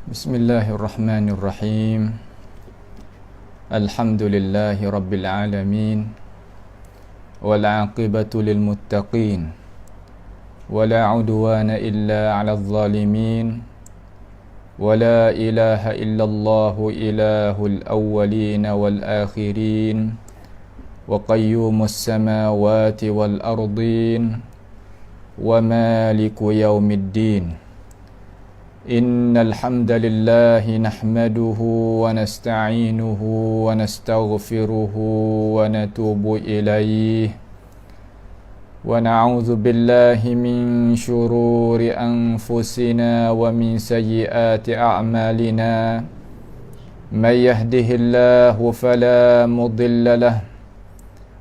Bismillahirrahmanirrahim. Alhamdulillahi rabbil alamin. Wal aqibatu lil muttaqin. Wala udwana illa 'alal zalimin. Wala ilaha illallah ilahul awwalin wal akhirin. Wa qayyumus samawati wal ardin. Wa maliku yaumiddin. Innal hamdalillahi nahmaduhu wa nasta'inuhu wa nastaghfiruhu wa natubu ilayhi wa na'udzu billahi min shururi anfusina wa min sayyiati a'malina may yahdihillahu fala mudilla lahu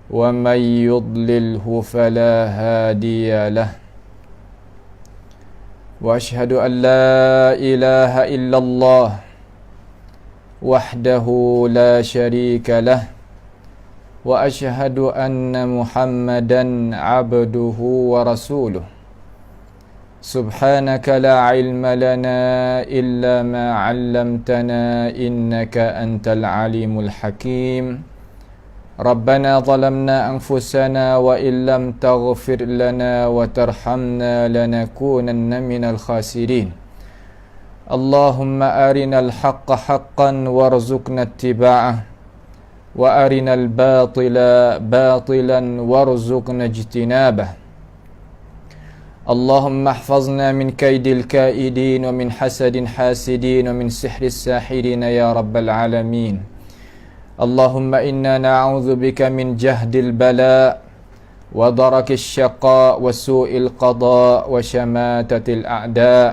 wa may yudlilhu fala hadiya lahu. وأشهد أن لا إله إلا الله وحده لا شريك له وأشهد أن محمدا عبده ورسوله سبحانك لا علم لنا إلا ما علمتنا إنك أنت العليم الحكيم ربنا ظلمنا أنفسنا وإن لم تغفر لنا وترحمنا لنكونن من الخاسرين اللهم أرنا الحق حقا وارزقنا اتباعه وأرنا الباطل باطلا وارزقنا اجتنابه اللهم احفظنا من كيد الكائدين ومن حسد حاسدين ومن سحر الساحرين يا رب العالمين اللهم إنا نعوذ بك من جهد البلاء ودرك الشقاء وسوء القضاء وشماتة الأعداء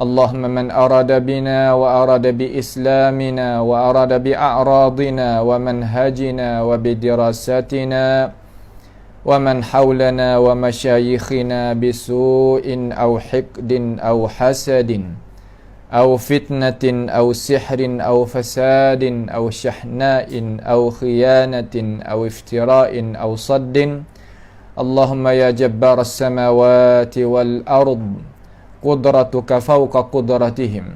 اللهم من أراد بنا وأراد بإسلامنا وأراد بأعراضنا ومنهجنا وبدراستنا ومن حولنا ومشايخنا بسوء أو حقد أو حسد أو فتنة أو سحر أو فساد أو شحناء أو خيانة أو افتراء أو صد اللهم يا جبار السماوات والأرض قدرتك فوق قدرتهم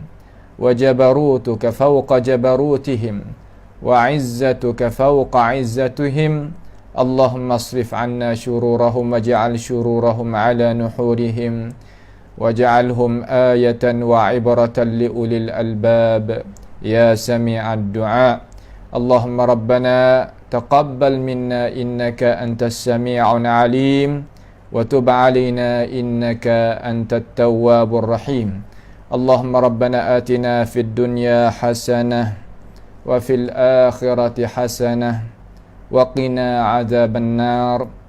وجبروتك فوق جبروتهم وعزتك فوق عزتهم اللهم اصرف عنا شرورهم واجعل شرورهم على نحورهم واجعلهم آية وعبرة لأولي الألباب يا سميع الدعاء اللهم ربنا تقبل منا إنك أنت السميع العليم وتب علينا إنك أنت التواب الرحيم اللهم ربنا آتنا في الدنيا حسنة وفي الآخرة حسنة وقنا عذاب النار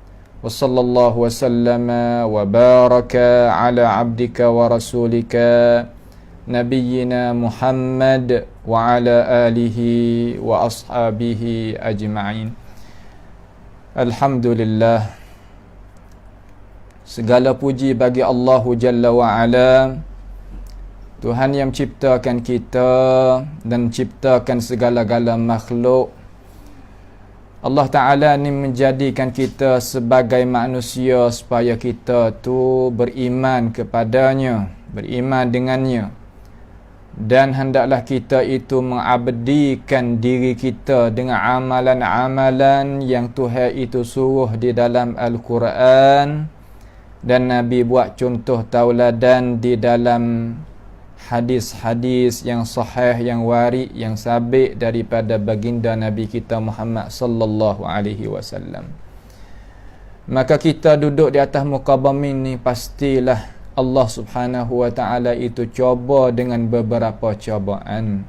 وصلى الله وسلم وبارك على عبدك ورسولك نبينا محمد وعلى آله وأصحابه أجمعين. Alhamdulillah, segala puji bagi Allah Jalla wa'ala, Tuhan yang ciptakan kita dan ciptakan segala-gala makhluk. Allah Ta'ala ni menjadikan kita sebagai manusia supaya kita tu beriman kepadanya, beriman dengannya. Dan hendaklah kita itu mengabdikan diri kita dengan amalan-amalan yang Tuhan itu suruh di dalam Al-Quran. Dan Nabi buat contoh tauladan di dalam hadis-hadis yang sahih, yang warid, yang sabit daripada baginda Nabi kita Muhammad sallallahu alaihi wasallam. Maka kita duduk di atas muka bumi ni, pastilah Allah Subhanahu wa taala itu cuba dengan beberapa cubaan.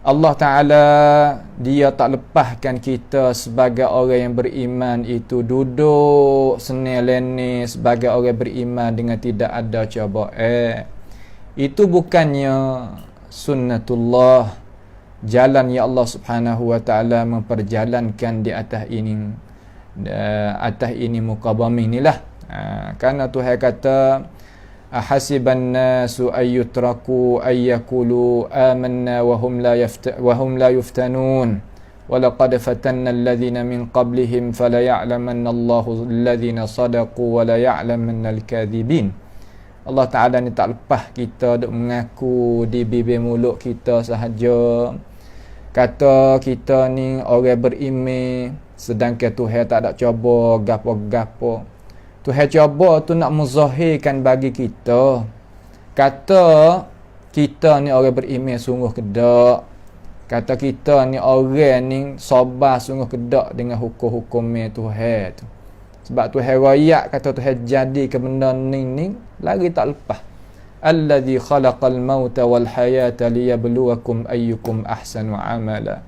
Allah Taala dia tak lepaskan kita sebagai orang yang beriman itu duduk senil-lenil sebagai orang beriman dengan tidak ada cubaan. Itu bukannya sunnatullah, jalan yang Allah Subhanahu wa taala memperjalankan di atas ini muka bumi inilah. Karena Tuhan kata ahasiban nasu ayyutraku ayyakulu amanna wa hum la yuftanun wa laqad fatanna alladhina min qablihim fala ya'lamanna Allahu alladhina sadaqu wa la ya'lamanna al-kadhibin. Allah Ta'ala ni tak lepas kita duk mengaku di bibir mulut kita sahaja, kata kita ni orang beriman, sedangkan Tuhan tak ada cuba gapo-gapo. Tuhan cuba tu nak muzahirkan bagi kita, kata kita ni orang beriman sungguh kedak, kata kita ni orang ni sabar sungguh kedak dengan hukum-hukum Tuhan tu. Sebab Tuhan royak, kata Tuhan jadi ke benda ni lagi tak lepas. Allazi khalaqal mauta wal hayata liyabluwakum ayyukum ahsanu amala.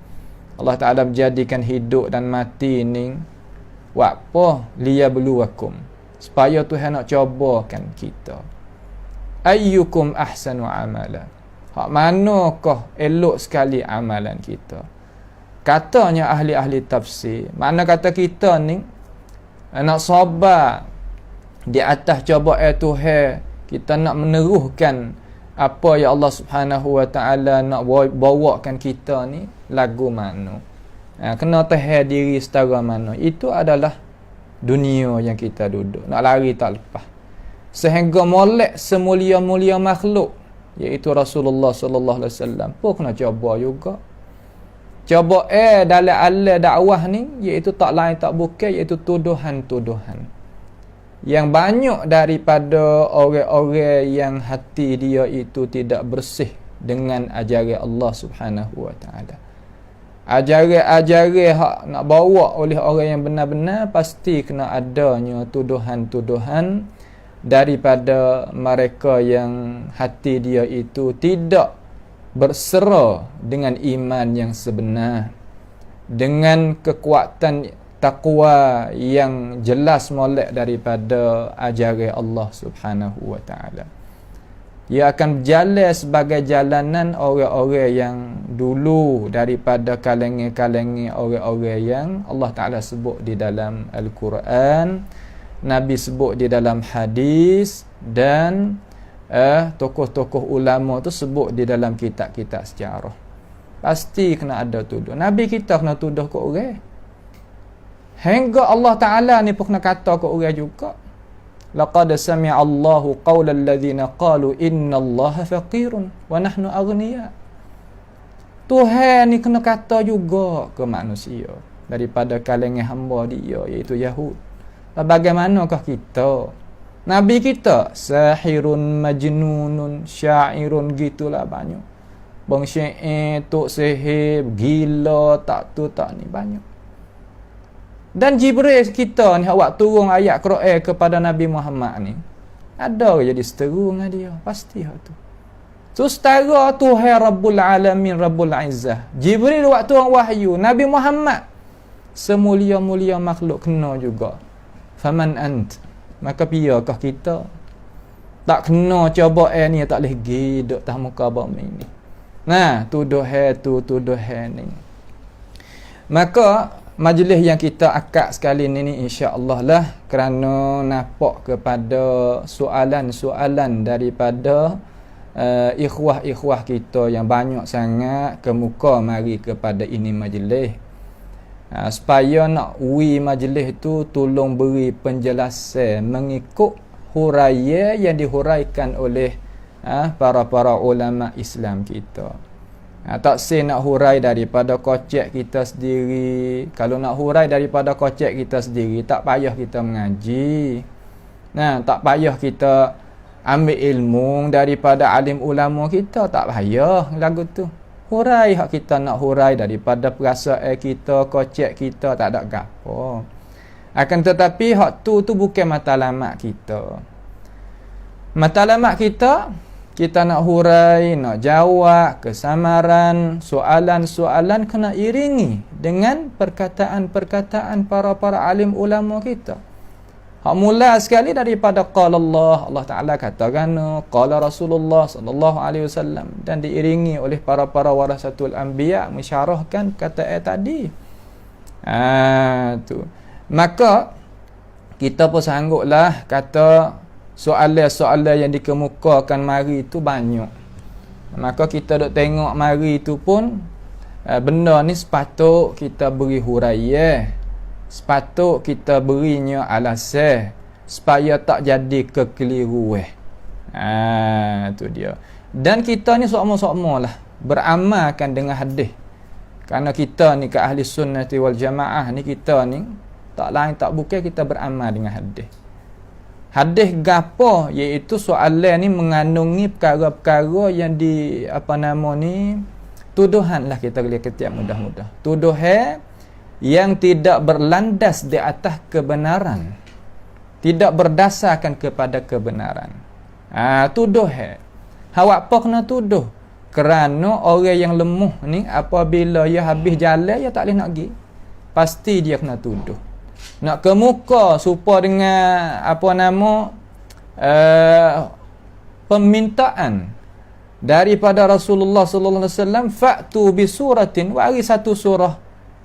Allah Ta'ala menjadikan hidup dan mati ni buat apa? Liyabluwakum, supaya Tuhan nak cobakan kita. Ayyukum ahsanu amala, hak manakah elok sekali amalan kita. Katanya ahli-ahli tafsir, mana kata kita ni nak sabar di atas cubaan Tuhan, kita nak meneruhkan apa yang Allah Subhanahu Wa Ta'ala nak bawakan kita ni lagu mana, kena tahan diri setara mana. Itu adalah dunia yang kita duduk, nak lari tak lepas. Sehingga molek semulia-mulia makhluk, iaitu Rasulullah sallallahu alaihi wasallam pun kena cuba juga. Cuba dalam alam dakwah ni, iaitu tak lain tak bukan, iaitu tuduhan-tuduhan yang banyak daripada orang-orang yang hati dia itu tidak bersih dengan ajaran Allah Subhanahu Wa Ta'ala. Ajaran-ajaran hak nak bawa oleh orang yang benar-benar, pasti kena adanya tuduhan-tuduhan daripada mereka yang hati dia itu tidak bersera dengan iman yang sebenar, dengan kekuatan takwa yang jelas molek daripada ajaran Allah Subhanahu Wa Ta'ala. Ia akan berjalan sebagai jalanan orang-orang yang dulu daripada kalangan-kalangan orang-orang yang Allah Ta'ala sebut di dalam Al-Quran, Nabi sebut di dalam hadis, dan tokoh-tokoh ulama tu sebut di dalam kitab-kitab sejarah. Pasti kena ada tuduh. Nabi kita kena tuduh ke orang. Hingga Allah Ta'ala ni pun kena kata ke orang juga. Laqad sami'a Allahu qawla alladhina qalu inna Allaha faqirun wa nahnu aghniya. Tuhan ni kena kata juga ke manusia daripada kalangan hamba dia, iaitu Yahud. Bagaimanakah kita? Nabi kita sahirun majnunun syairun, gitulah banyak. Bang syair, tok sihir, gila, tak tu tak ni banyak. Dan Jibril kita ni awak turun ayat Quran kepada Nabi Muhammad ni, ada jadi seteru dengan dia, pasti hak tu. So setara Tuhan Rabbul Alamin, Rabbul Izzah. Jibril waktu turun wahyu, Nabi Muhammad semulia-mulia makhluk kena juga. Faman ant, maka piyakah kita? Tak kena cobaan ni, tak boleh hidup atas muka bumi ni. Nah, tuduhan tu, tuduhan ni. Maka majlis yang kita akad sekali ni insya-Allah lah, kerana nampak kepada soalan-soalan daripada ikhwah-ikhwah kita yang banyak sangat ke muka mari kepada ini majlis. Supaya nak majlis tu tolong beri penjelasan mengikut huraian yang dihuraikan oleh para ulama Islam kita. Tak say nak hurai daripada kocek kita sendiri. Kalau nak hurai daripada kocek kita sendiri, tak payah kita mengaji. Tak payah kita ambil ilmu daripada alim ulama kita, tak payah lagu tu. Hurai hak kita nak hurai daripada perasaan kita, kocek kita, tak ada gapo. Akan tetapi hak tu bukan matlamat kita. Matlamat kita nak hurai, nak jawab kesamaran, soalan-soalan kena iringi dengan perkataan-perkataan para alim ulama kita. Hak mula sekali daripada qala Allah Ta'ala katakan, qala Rasulullah sallallahu alaihi wasallam, dan diiringi oleh para warasatul anbiya mensyarahkan kata tadi. Tu. Maka kita pun sangguplah kata soalan-soalan yang dikemukakan mari itu banyak. Maka kita duk tengok mari itu pun benda ni sepatut kita beri huraian, sepatut kita berinya alasan supaya tak jadi kekeliruan. Tu dia. Dan kita ni sokmo-sokmo lah beramalkan dengan hadis. Kerana kita ni ke ahli sunnati wal jamaah ni, kita ni tak lain tak bukan kita beramal dengan hadis. Hadis gapo, iaitu soalan ni mengandungi perkara-perkara yang di tuduhan lah, kita lihat ketiak mudah-mudah. Tuduhan yang tidak berlandas di atas kebenaran, tidak berdasarkan kepada kebenaran. Tuduhan. Awak apa kena tuduh? Kerana orang yang lemah ni apabila ia habis jalan, ia tak boleh nak pergi. Pasti dia kena tuduh. Nak ke muka supaya dengan permintaan daripada Rasulullah sallallahu alaihi wasallam, fa'tu bi suratin, wari satu surah.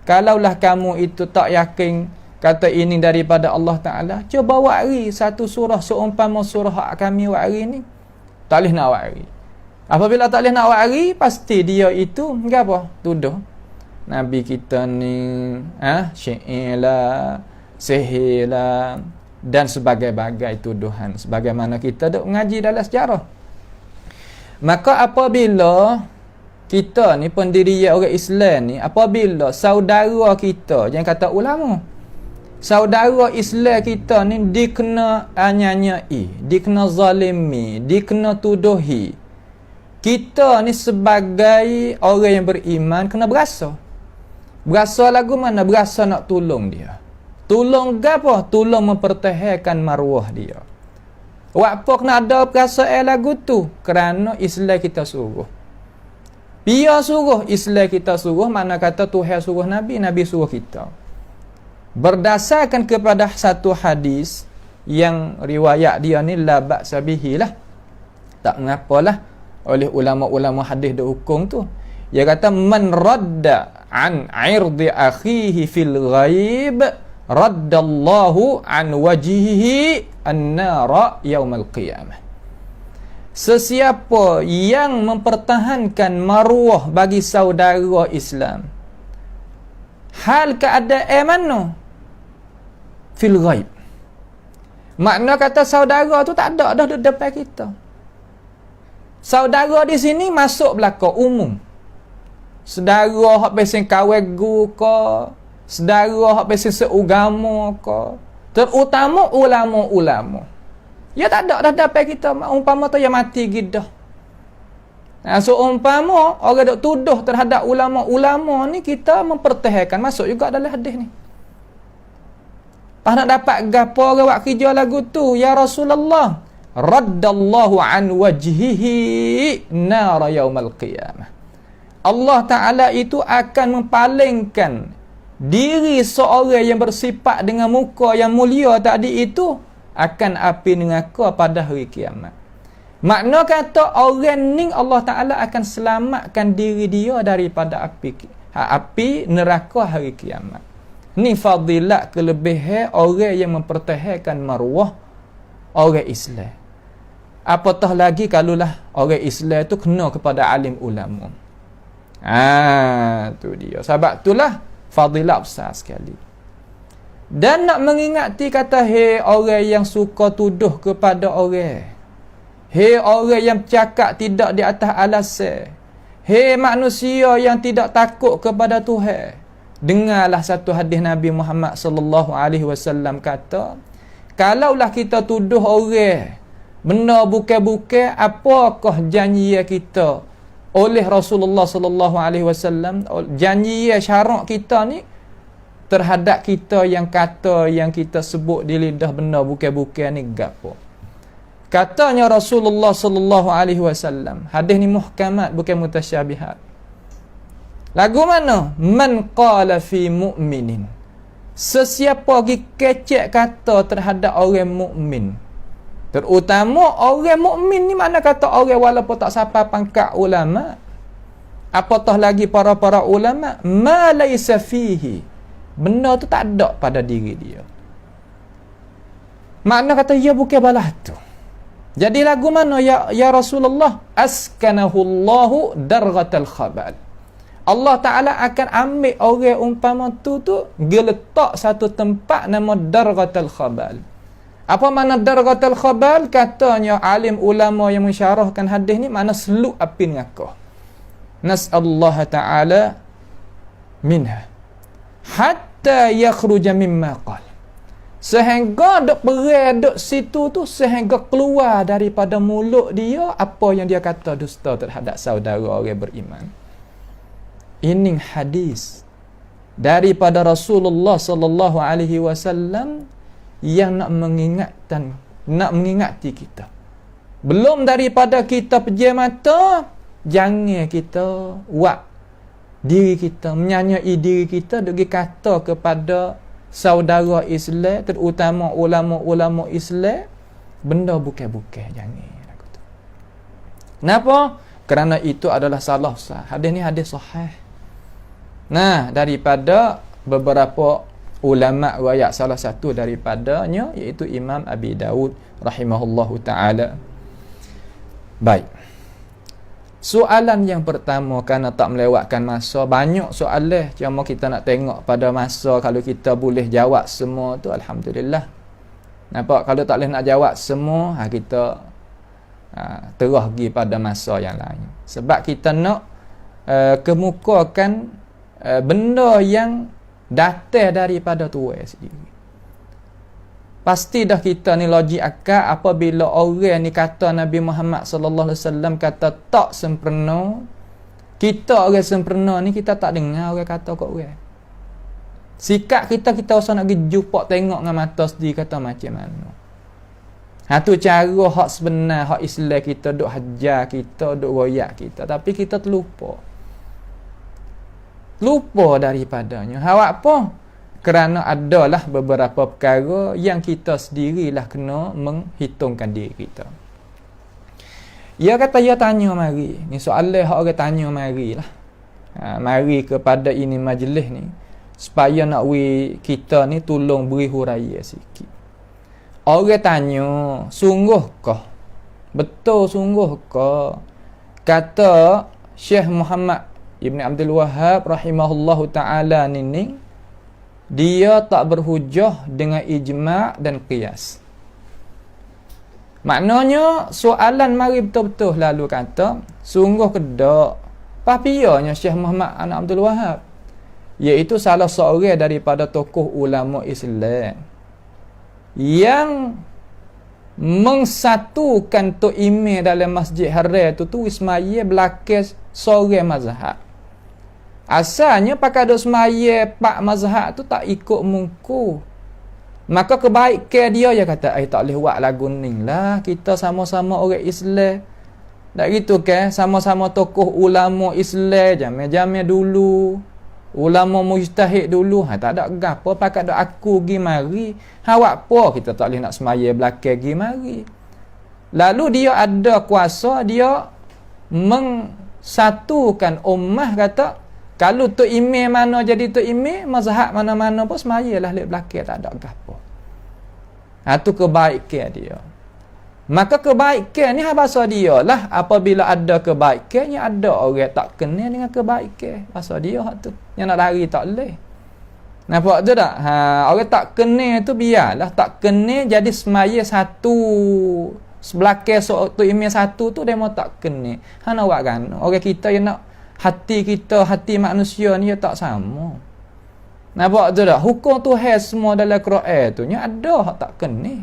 Kalaulah kamu itu tak yakin kata ini daripada Allah Taala, cuba wari satu surah seumpama surah kami wari ni. Tak boleh nak wari. Apabila tak boleh nak wari, pasti dia itu apa? Tuduh Nabi kita ni syair lah, sihir lah, dan sebagai-bagai tuduhan sebagaimana kita duk mengaji dalam sejarah. Maka apabila kita ni pendirian orang Islam ni, apabila saudara kita, jangan kata ulama, saudara Islam kita ni dikena anyanyai, dikena zalimi, dikena tuduhi, kita ni sebagai orang yang beriman kena berasa. Berasa lagu mana? Berasa nak tolong dia. Tolong apa? Tolong mempertahankan maruah dia. Apa kena ada perasaan lagu tu? Kerana Islam kita suruh. Dia suruh, Islam kita suruh, mana kata Tuhan suruh Nabi, Nabi suruh kita. Berdasarkan kepada satu hadis yang riwayat dia ni la ba'sa bihi lah, tak mengapalah oleh ulama-ulama hadis dah hukum tu. Dia kata man radda an irdi akhihi fil ghaib raddallahu an wajhihi an-nara yaumal qiyamah. Sesiapa yang mempertahankan maruah bagi saudara Islam, hal keadaan mana? Fil ghaib. Makna kata saudara tu tak ada dah di depan kita. Saudara di sini masuk belaka umum. Saudara hak pesen kawegu ke, saudara hak pesen seugama ke, terutama ulama-ulama. Ya tak ada dah depan kita, umpama tu yang mati gidah. So umpama orang dok tuduh terhadap ulama-ulama ni, kita mempertahankan, masuk juga dalam hadis ni. Pas nak dapat gapo orang buat kerja lagu tu, ya Rasulullah, raddallahu an wajhihi nar yaumal qiyamah. Allah Ta'ala itu akan mempalingkan diri seorang yang bersifat dengan muka yang mulia tadi itu akan api neraka pada hari kiamat. Makna kata orang ni Allah Ta'ala akan selamatkan diri dia daripada api neraka hari kiamat. Ni fadilat kelebihan orang yang mempertahankan maruah orang Islam. Apatah lagi kalulah orang Islam tu kena kepada alim ulama. Tu dia. Sebab itulah fadilat besar sekali. Dan nak mengingati kata, hei orang yang suka tuduh kepada orang, hei orang yang cakap tidak di atas alasan, hei manusia yang tidak takut kepada Tuhan, dengarlah satu hadis Nabi Muhammad sallallahu alaihi wasallam kata, kalaulah kita tuduh orang benda bukan-bukan, apakah janji kita oleh Rasulullah sallallahu alaihi wasallam, janji syarak kita ni terhadap kita yang kata yang kita sebut di lidah benda bukan-bukan ni gapo? Katanya Rasulullah sallallahu alaihi wasallam, hadis ni muhkamat bukan mutasyabihat. Lagu mana? Man qala fi mu'minin, sesiapa pergi kecek kata terhadap orang mukmin, terutama orang mukmin ni mana kata orang walaupun tak sampai pangkat ulama, apatah lagi para ulama, ma laisa fihi, benda tu tak ada pada diri dia. Makna kata ya bukan balah tu. Jadi lagu mana ya Rasulullah? Askanahullahu darghatal khabal. Allah Ta'ala akan ambil orang umpama tu geletak satu tempat nama darghatal khabal. Apa makna darqatul khabal? Katanya alim ulama yang mensyarahkan hadis ni, makna seluk api neraka. Nas'allahu ta'ala minha hatta yakhruja mimma qala. Sehingga duk perai duk situ tu, sehingga keluar daripada mulut dia apa yang dia kata dusta terhadap saudara orang beriman. Ini hadis daripada Rasulullah sallallahu alaihi wasallam yang nak mengingati kita. Belum daripada kita pejam mata, jangan kita buat diri kita, menyanyai diri kita duk kata kepada saudara Islam, terutama ulama-ulama Islam, benda bukan-bukan. Jangan. Kenapa? Kerana itu adalah salah sah. Hadis ni hadis sahih. Nah, daripada beberapa ulama riwayat, salah satu daripadanya iaitu Imam Abi Daud rahimahullahu taala. Baik. Soalan yang pertama, kerana tak melewatkan masa, banyak soalan, cuma kita nak tengok pada masa. Kalau kita boleh jawab semua tu, alhamdulillah. Nampak? Kalau tak boleh nak jawab semua, kita terus pergi pada masa yang lain. Sebab kita nak kemukakan benda yang datang daripada Tuhan sendiri. Pasti dah kita ni logik akal apabila orang ni kata Nabi Muhammad sallallahu alaihi wasallam kata tak sempurna. Kita orang sempurna ni kita tak dengar orang kata kat orang. Sikap kita usah nak pergi jumpa tengok dengan mata sendiri kata macam mana. Tu cara hak sebenar, hak Islam kita duk hajar kita, duk royak kita, tapi kita terlupa. Lupa daripadanya. Awak apa? Kerana adalah beberapa perkara yang kita sendirilah kena menghitungkan diri kita. Ia kata, ia tanya mari. Ni soalan hak orang tanya marilah. Mari kepada ini majlis ni, supaya nak kita ni tolong beri huraian sikit. Orang tanya, sungguhkah? Betul sungguhkah? Kata Syekh Muhammad Ibn Abdul Wahhab rahimahullahu ta'ala ni, dia tak berhujah dengan ijma' dan qiyas. Maknanya soalan mari betul-betul lalu kata, sungguh kedak papianya Syekh Muhammad Abdul Wahhab, iaitu salah seorang daripada tokoh ulama Islam yang mengsatukan tu imam dalam Masjid Haram tu wismaya belakang seorang mazhab. Asalnya pakai duk semaya pak mazhab tu tak ikut mungku. Maka kebaikan dia kata, tak boleh buat lagu ni lah. Kita sama-sama orang Islam. Tak gitu kan? Sama-sama tokoh ulama Islam. Jamai-jamai dulu. Ulama mujtahid dulu. Tak ada gapo pakai duk aku pergi mari. Awak apa? Kita tak boleh nak semaya belakang pergi mari. Lalu dia ada kuasa, dia mengsatukan ummah kata, kalau tu imam mana jadi tu imam, mazhab mana-mana pun semayalah lek belakang, tak ada gapo. Tu kebaikan dia. Maka kebaikan ni bahasa dia lah. Apabila ada kebaikan, yang ada orang tak kenal dengan kebaikan, bahasa dia tu. Yang nak lari tak boleh. Nampak tu tak? Orang tak kenal tu biarlah, tak kenal jadi semaya satu. Sebelakang tu imam satu tu dia mau tak kenal. Nak buat kan? Orang kita yang nak hati kita, hati manusia ni tak sama. Nampak tu tak? Hukum Tuhan semua dalam Quran tu nya ada hak tak kena.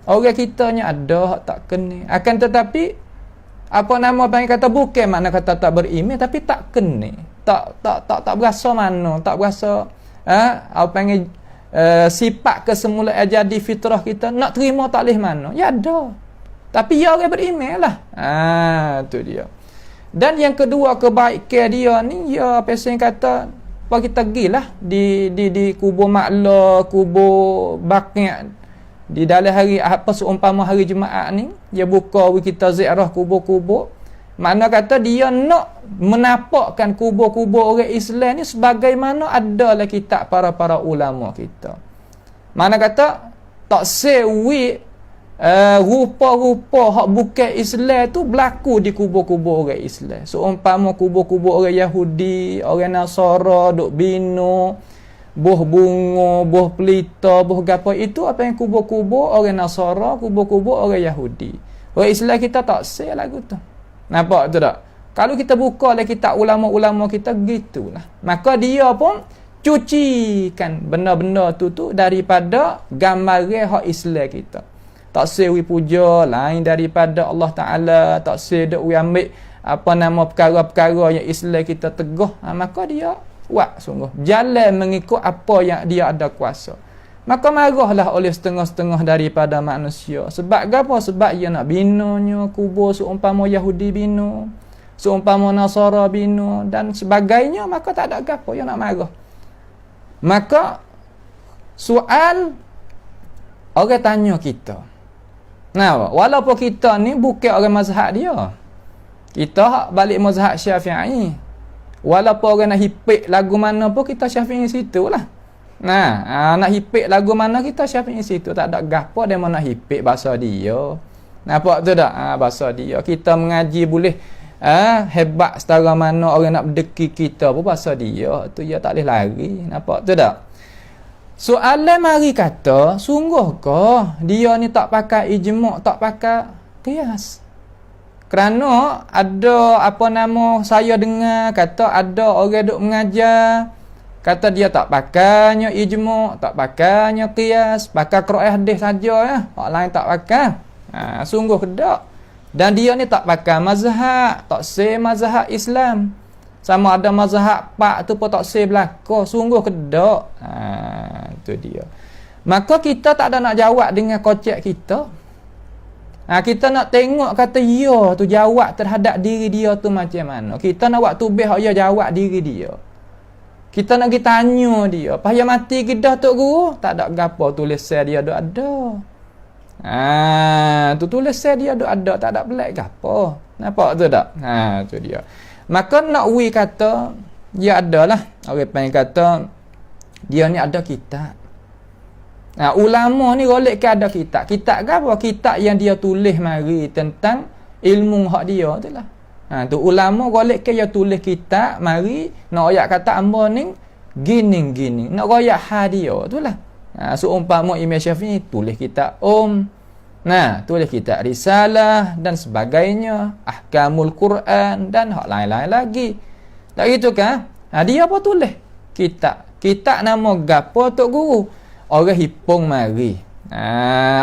Orang kita nya ada hak tak kena. Akan tetapi apa nama panggil kata, bukan makna kata tak beriman, tapi tak kena. Tak berasa mana, tak berasa apa panggil sifat kesemula jadi fitrah kita nak terima tak leh mana. Ya ada. Tapi ya orang beriman lah. Tu dia. Dan yang kedua kebaikan dia ni, ya pesen kata, apa kita pergilah di kubur makla, kubur Baqi', di dalam hari apa seumpama hari Jumaat ni, dia buka kita ziarah kubur-kubur. Makna kata dia nak menampakkan kubur-kubur orang Islam ni sebagaimana adalah kitab para ulama kita. Makna kata tak sewi rupa-rupa hak bukan Islam tu berlaku di kubur-kubur orang Islam. Seumpama kubur-kubur orang Yahudi, orang Nasara duk bina, buah bunga, buah pelita, buah gapo, itu apa yang kubur-kubur orang Nasara, kubur-kubur orang Yahudi. Orang Islam kita tak say lagu tu. Nampak tu tak? Kalau kita buka lah kitab ulama-ulama kita, gitulah. Maka dia pun cucikan benda-benda tu daripada gambaran hak Islam kita. Tak sewi puja lain daripada Allah Ta'ala, tak sewi wi ambil apa nama perkara-perkara yang Islam kita tegah. Maka dia buat sungguh jalan mengikut apa yang dia ada kuasa. Maka marahlah oleh setengah-setengah daripada manusia. Sebab apa? Sebab ia nak binanya kubur seumpama Yahudi bina, seumpama Nasara bina dan sebagainya. Maka tak ada apa yang nak marah. Maka soal orang tanya kita, nah, walaupun kita ni bukan orang mazhab dia, kita balik mazhab Syafi'i, walaupun orang nak hipik lagu mana pun kita Syafi'i situ lah. Nah, nak hipik lagu mana kita Syafi'i situ. Tak ada gapo dia nak hipik bahasa dia. Nampak tu tak? Bahasa dia. Kita mengaji boleh hebat setara mana orang nak berdeki kita pun bahasa dia. Tu dia tak boleh lari. Nampak tu tak? Soalan mari kata, sungguhkah dia ni tak pakai ijma', tak pakai qiyas? Kerana ada apa nama saya dengar kata ada orang duk mengajar kata dia tak pakainya ijma', tak pakainya qiyas, pakai Quran hadis saja ya. Orang lain tak pakai. Sungguh kedak. Dan dia ni tak pakai mazhab, tak say mazhab Islam. Sama ada mazhab pak tu pun tak say belaka. Sungguh kedak. Tu dia. Maka kita tak ada nak jawab dengan kocek kita. Kita nak tengok kata ya tu jawab terhadap diri dia tu macam mana. Kita nak buat tubih hak dia jawab diri dia. Kita nak pergi tanya dia, payah mati ke dah Tok Guru? Tak ada gapo tulisan dia ada. Tu tulisan dia ada, tak ada pelik gapo. Nampak tu tak? Tu dia. Maka nak kata dia adalah orang panggil kata dia ni ada kitab. Ulama ni golek ke ada kitab. Kitab ke apa? Kitab yang dia tulis mari tentang ilmu hak dia tu lah. Tu ulama golek ke dia tulis kitab mari nak ayat kata amba ni gini. Nak royak hal dia tu lah. Seumpama Imam Syafi'i tulis kitab tulis kitab risalah dan sebagainya, ahkamul Quran dan hak lain-lain lagi. Tak gitu kan? Dia apa tulis? Kitab nama gapo Tok Guru? Orang hipung mari.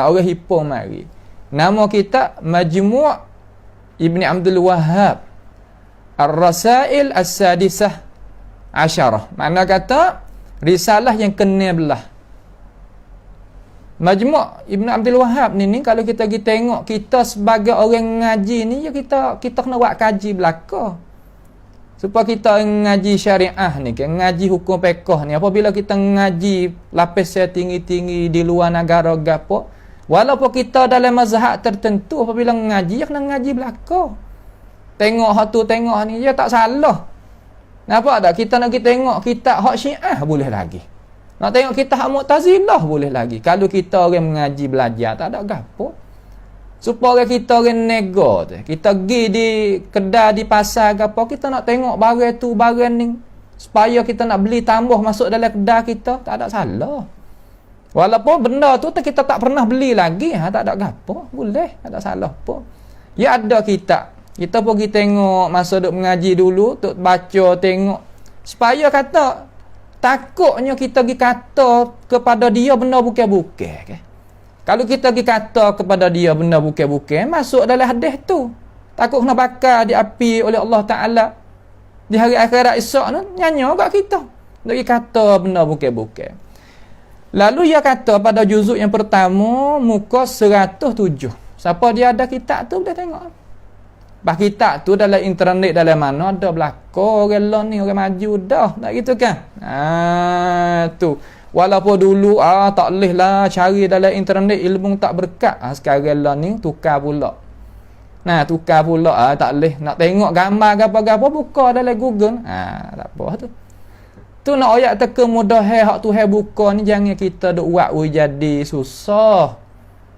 Orang hipung mari. Nama kitab Majmu' Ibni Abdul Wahhab Ar-Rasail As-Sadisah Asyarah. Mana kata risalah yang ke-12. Majmu' Ibn Abdul Wahhab ni kalau kita pergi tengok, kita sebagai orang ngaji ni ya kita kena buat kaji belaka. Supaya kita ngaji syariah ni, ngaji hukum fiqh ni, apabila kita ngaji lapis tinggi-tinggi di luar negara gapo, walaupun kita dalam mazhab tertentu, apabila ngaji ya kena ngaji belaka. Tengok hak tu, tengok ni, ya tak salah. Nampak tak? Kita nak pergi tengok kitab hak Syiah boleh lagi. Nak tengok kita hak Mu'tazilah boleh lagi. Kalau kita orang mengaji belajar tak ada gapo. Supaya kita orang nego tu. Kita pergi di kedai di pasar gapo, kita nak tengok barang tu barang ni. Supaya kita nak beli tambah masuk dalam kedai kita, tak ada salah. Walaupun benda tu kita tak pernah beli lagi, tak ada gapo, boleh, tak ada salah apa. Ya ada kitab. Kita pergi tengok masa duk mengaji dulu, duk baca tengok. Supaya kata takutnya kita pergi kata kepada dia benda bukan-bukan ke. Kalau kita pergi kata kepada dia benda bukan-bukan, masuk dalam hadis tu. Takut kena bakar di api oleh Allah Ta'ala di hari akhirat esok ni, nyanyi kat kita. Nak pergi kata benda bukan-bukan. Lalu ia kata pada juzuk yang pertama, muka 107. Siapa dia ada kitab tu boleh tengok. Bah kitab tu dalam internet dalam mana ada belaka orang lain ni orang maju dah. Tak gitu kan? Tu. Walaupun dulu tak boleh lah cari dalam internet ilmu tak berkat. Sekarang lah ni tukar pula. Tukar pula tak boleh nak tengok gambar apa-apa buka dalam Google. Tak apa tu. Tu nak ayat teka mudah hak tu buka ni jangan kita duk buat jadi susah.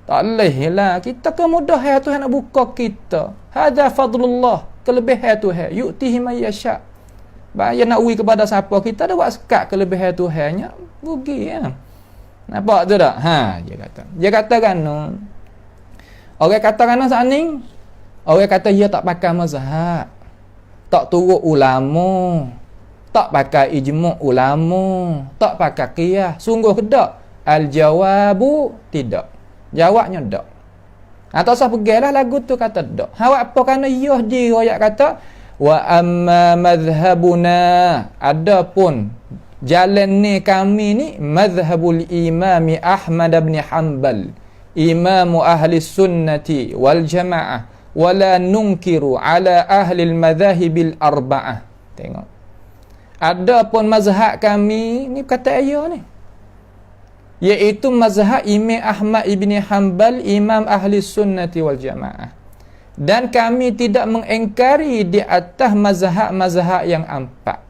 Tak boleh lah. Kita kemudahan Tuhan nak buka kita. Hadza fadlullah. Kelebihan Tuhan. Yu'tihi man yasha. Bahaya nak ui kepada siapa, kita dah buat sekat kelebihan Tuhannya, rugi ya. Nampak tu tak? Dia kata kan, orang kata kan saat ni, orang kata dia tak pakai mazhab, tak turut ulama, tak pakai ijma' ulama, tak pakai qiyas. Sungguh ke tak? Al-jawabu tidak. Jawabnya tak. Atau sah pergilah lagu tu kata tak. Hawak apa kerana dia ayat kata wa amma madhhabuna, adapun jalan ni kami ni madhhabul imami Ahmad bin Hanbal, imamu ahli sunnati wal jamaah, wala nunkiru ala ahli al-madhahibil arba'ah. Tengok, adapun mazhab kami ni kata ayat ni, iaitu mazhab Imam Ahmad ibn Hanbal, imam ahli sunnati wal jamaah, dan kami tidak mengingkari di atas mazhab-mazhab yang empat.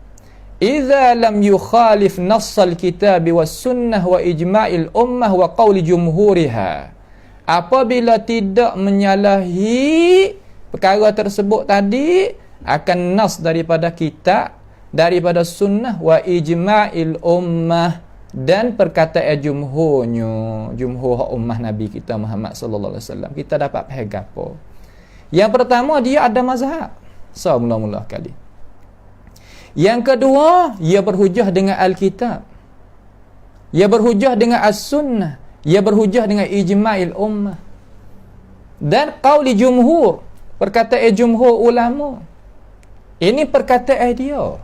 Idza lam yukhalif nassal kitab was sunnah wa ijma'il ummah wa qawli jumhuriha, apabila tidak menyalahi perkara tersebut tadi akan nas daripada kitab, daripada sunnah, wa ijma'il ummah, dan perkataan jumhur ummah Nabi kita Muhammad sallallahu alaihi wasallam. Kita dapat faham apa? Yang pertama, dia ada mazhab. Mula-mula kali. Yang kedua, ia berhujah dengan Alkitab. Ia berhujah dengan As-Sunnah. Ia berhujah dengan ijma'il ummah. Dan qauli jumhur, perkataan jumhur ulama. Ini perkataan dia.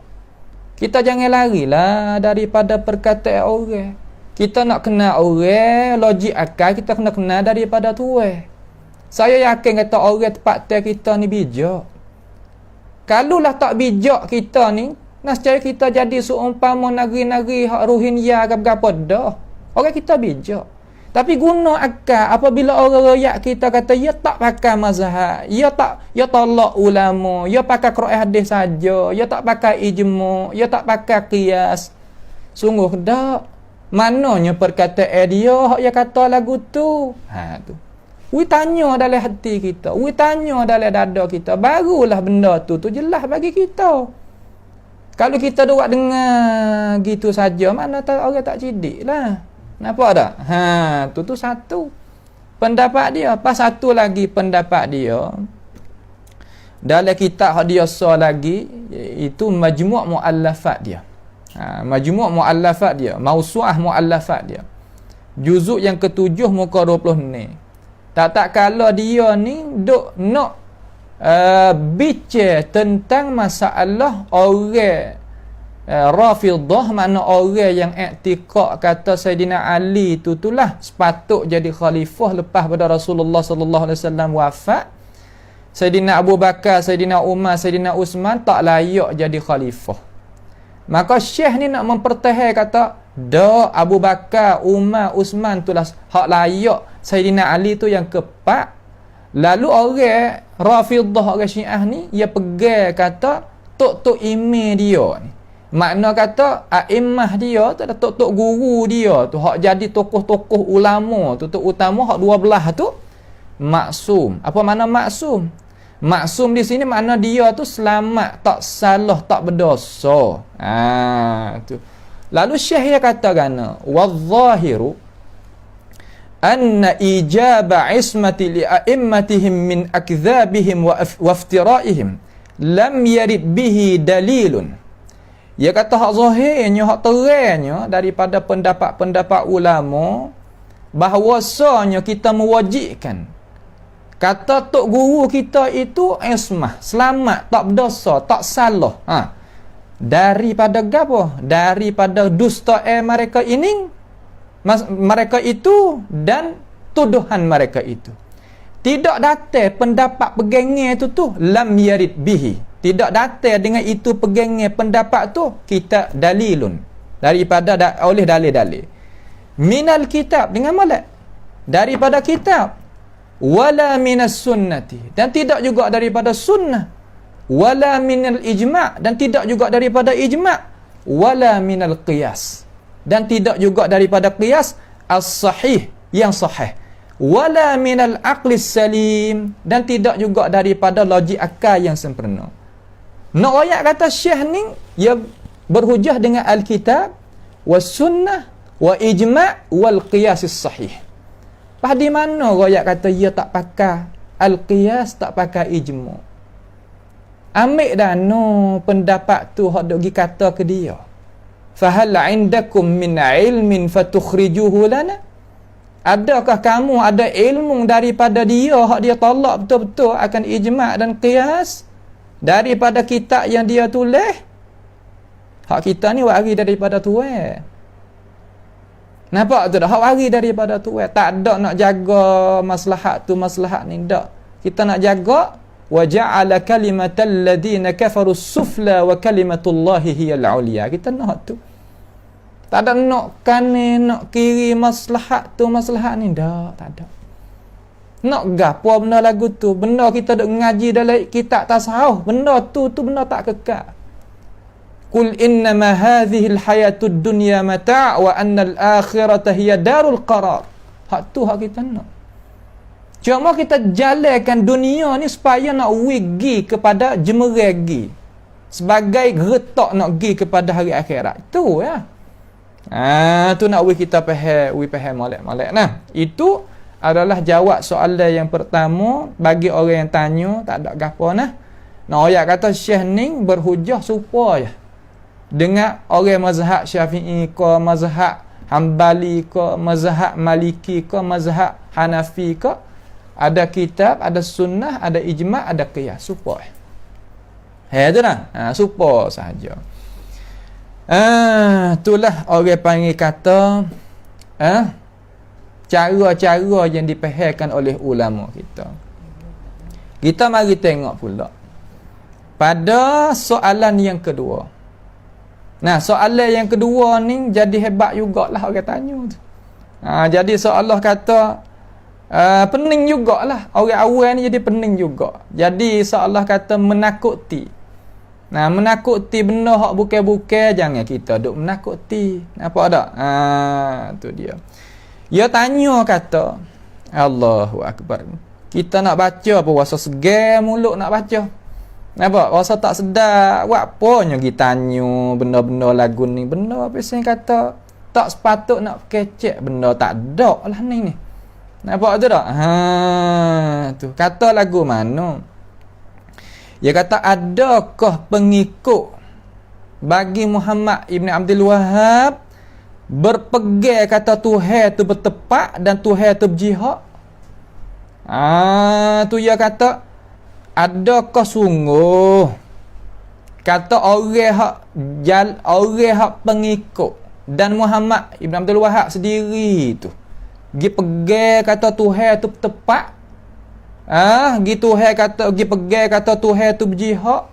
Kita jangan larilah daripada perkataan orang. Kita nak kenal orang, logik akal kita kena kenal daripada tuan. Saya yakin kata orang tempat kita ni bijak. Kalulah tak bijak kita ni, nascaya kita jadi seumpama negeri-negeri hak Rohingya ke apa dah. Orang kita bijak. Tapi guna akal apabila orang rakyat kita kata ia tak pakai mazhab, ia tolak ulama, ia pakai Quran hadis saja, ia tak pakai ijma', ia tak pakai qiyas. Sungguh dak. Mananya perkataan dia hak ia kata lagu tu. Tu. We tanya dalam hati kita, we tanya dalam dada kita, barulah benda tu jelas bagi kita. Kalau kita duk dengar gitu saja, mana tahu orang tak cidik lah. Nampak tak? Tu satu pendapat dia. Pas satu lagi pendapat dia dalam kitab hak dia lagi, itu majmu' muallafat dia. Majmu' muallafat dia, mausu'ah muallafat dia. Juzuk yang ke-7 muka 20 ni. Tak kala dia ni duk nak bicara tentang masalah orang Rafidah, makna orang yang i'tiqad kata Sayyidina Ali itulah sepatut jadi khalifah lepas pada Rasulullah sallallahu alaihi wasallam wafat. Sayyidina Abu Bakar, Sayyidina Umar, Sayyidina Uthman tak layak jadi khalifah. Maka Syekh ni nak mempertahankan kata dak, Abu Bakar, Umar, Uthman itulah hak layak, Sayyidina Ali tu yang keempat. Lalu orang Rafidah, orang Syiah ni, ia pegang kata tok-tok imam dia ni. Makna kata a'immah dia tu ada tok-tok guru dia tu, hak jadi tokoh-tokoh ulama tu, utama hak 12 tu maksum. Apa makna maksum? Maksum di sini makna dia tu selamat, tak salah, tak berdosa. Tu. Lalu Syekh dia katakan wadh-dhahiru anna ijaba ismati li a'immatihim min akdzabihim wa iftira'ihim lam yarid bihi dalilun. Dia kata hak zahirnya, hak terangnya daripada pendapat-pendapat ulama bahawasanya kita mewajibkan kata tok guru kita itu ismah, selamat, tak berdosa, tak salah. Daripada gapo? Daripada dusta mereka ini, mereka itu, dan tuduhan mereka itu. Tidak datang pendapat pegangnya itu tu lam yarid bihi. Tidak datang dengan itu pegangnya pendapat tu kita dalilun. Daripada oleh dalil-dalil. Minal kitab, dengan molek. Daripada kitab. Wala minas sunnati. Dan tidak juga daripada sunnah. Wala minal ijma'. Dan tidak juga daripada ijma'. Wala minal qiyas. Dan tidak juga daripada qiyas as-sahih, yang sahih. Wala minal aqlis salim. Dan tidak juga daripada logik akal yang sempurna. Nak royak kata Syekh ni, ia berhujah dengan Alkitab, was sunnah, wa ijma' wal qiyas sahih. Pas di mana royak kata ia tak pakai al-qiyas, tak pakai ijma'. Ambil dah no pendapat tu hak dok gi kata ke dia. Fahal indakum min ilmin fatukhrijuhu lana? Adakah kamu ada ilmu daripada dia hak dia tolak betul-betul akan ijma' dan qiyas daripada kitab yang dia tulis? Hak kita ni wari daripada tuan. Nampak tu dah? Hak wari daripada tuan. Tak ada nak jaga maslahat tu maslahat ni dak. Kita nak jaga wa ja'ala kalimatal ladina kafaru sufla wa kalimatullahi hiyal ulia. Kita nak tu. Tak ada nak kanan, nak kiri maslahat tu maslahat ni dak, tak ada. Nak gapo benda lagu tu? Benda kita duk ngaji dalam kitab tasawuf, benda tu benda tak kekal. Qul innama hadhihi alhayatud dunya mata' wa anna al-akhirata hiya darul qarar. Hak tu hak kita nak. Cuma kita jalankan dunia ni supaya nak wigi kepada jemeragi. Sebagai getak nak pergi kepada hari akhirat. Itu ya. Tu nak kita faham molek-molek. Nah, itu adalah jawab soalan yang pertama bagi orang yang tanya, tak ada gapo nah. Nah, ayat kata Syekh ni berhujah supaya dengan orang mazhab Syafi'i ke, mazhab Hambali ke, mazhab Maliki ke, mazhab Hanafi ke, ada kitab, ada sunnah, ada ijma', ada qiyas, supaya. Tu dah. Supaya sahaja. Itulah orang panggil kata cara-cara yang dipahamkan oleh ulama kita. Kita mari tengok pula pada soalan yang kedua. Nah, soalan yang kedua ni jadi hebat jugalah orang tanya tu. Jadi seolah kata pening jugalah. Orang awal ni jadi pening juga. Jadi seolah kata menakuti. Nah, menakuti benda hak bukan-bukan, jangan kita duk menakuti. Nampak tak? Tu dia. Dia tanya kata, Allahu Akbar. Kita nak baca apa wasa segar mulut nak baca. Nampak? Wasa tak sedar. Buat apanya kita tanya benda-benda lagu ni. Benda apa yang kata tak sepatut nak kecek. Benda tak ada lah ni. Nampak tu tak? Tu. Kata lagu mana? Dia kata, adakah pengikut bagi Muhammad Ibn Abdul Wahab berpegang kata Tuhan tu bertepat dan Tuhan tu berjihad? Tu dia kata, adakah sungguh kata orang hak pengikut dan Muhammad Ibn Abdul Wahab sendiri tu dia pegang kata Tuhan tu bertepat? Gitu kata pergi pegang kata Tuhan tu berjihad.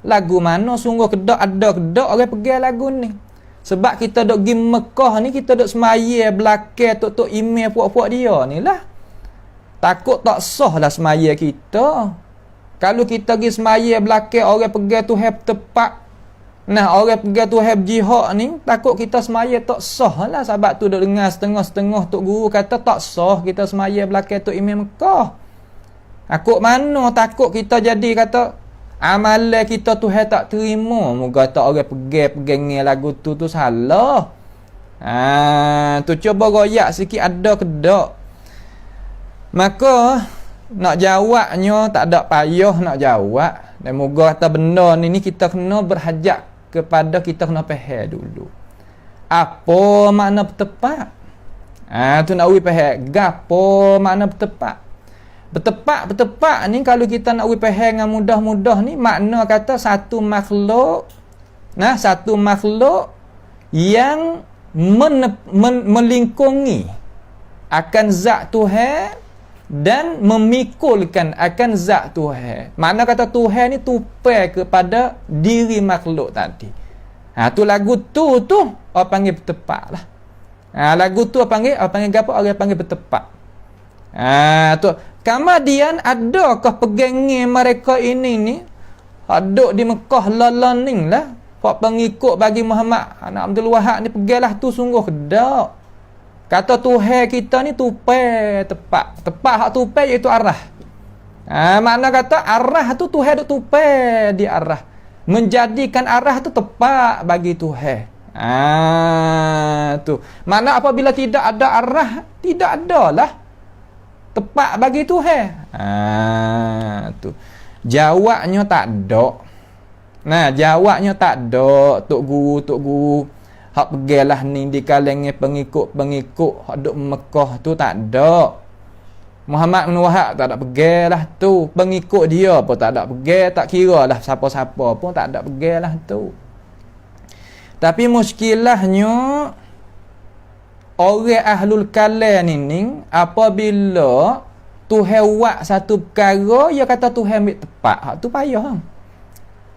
Lagu mana sungguh kedak ada kedak orang pegang lagu ni. Sebab kita dok pergi Mekah ni, kita dok semaya belakang tok email puak-puak dia ni lah. Takut tak sah lah semaya kita. Kalau kita pergi semaya belakang orang pegang Tuhan tepat, nah orang pegang Tuhan berjihad ni, takut kita semaya tak sah lah. Sebab tu dok dengar setengah-setengah tok guru kata tak sah kita semaya belakang tok email Mekah. Aku mana takut kita jadi kata amalan kita Tuhan tak terima. Moga tak orang pegang lagu tu salah. Tu cuba royak sikit ada ke tak. Maka nak jawabnya tak ada payah nak jawab. Dan moga kata benda ni kita kena berhajat kepada kita kena faham dulu. Apa makna bertepat? Tu nak faham. Gapo makna bertepat? Bertepat ni kalau kita nak faham dengan mudah-mudah ni makna kata satu makhluk yang melingkungi akan zat Tuhan dan memikulkan akan zat Tuhan. Makna kata Tuhan ni tupai kepada diri makhluk tadi. Tu lagu tu orang panggil bertepat lah. Lagu tu orang panggil apa? Orang panggil bertepat. Tu kemudian adakah pegangnya mereka ini ni duduk di Mekah lalaning lah hak pengikut bagi Muhammad anak Abdul Wahab ni peganglah tu sungguh kedak. Kata Tuhan kita ni tupai tepat hak tupai iaitu arah. Makna kata arah tu Tuhan duk tupai di arah. menjadikan arah tu tepat bagi Tuhan. Tu. Mana apabila tidak ada arah, tidak adalah tepat bagi Tuhan. Tu. Jawabnya tak ada. Nah, jawabnya tak ada. Tok guru hak pergilah ni di kalangan pengikut-pengikut hak duk Mekah tu tak ada. Muhammad bin Wahab tak ada pergilah tu. Pengikut dia pun tak ada pergi, tak kira lah siapa-siapa pun tak ada pergilah tu. Tapi muskilahnya orang ahlul kalam ni apabila Tuhan buat satu perkara, dia kata Tuhan ambil tepat. Hak tu payah.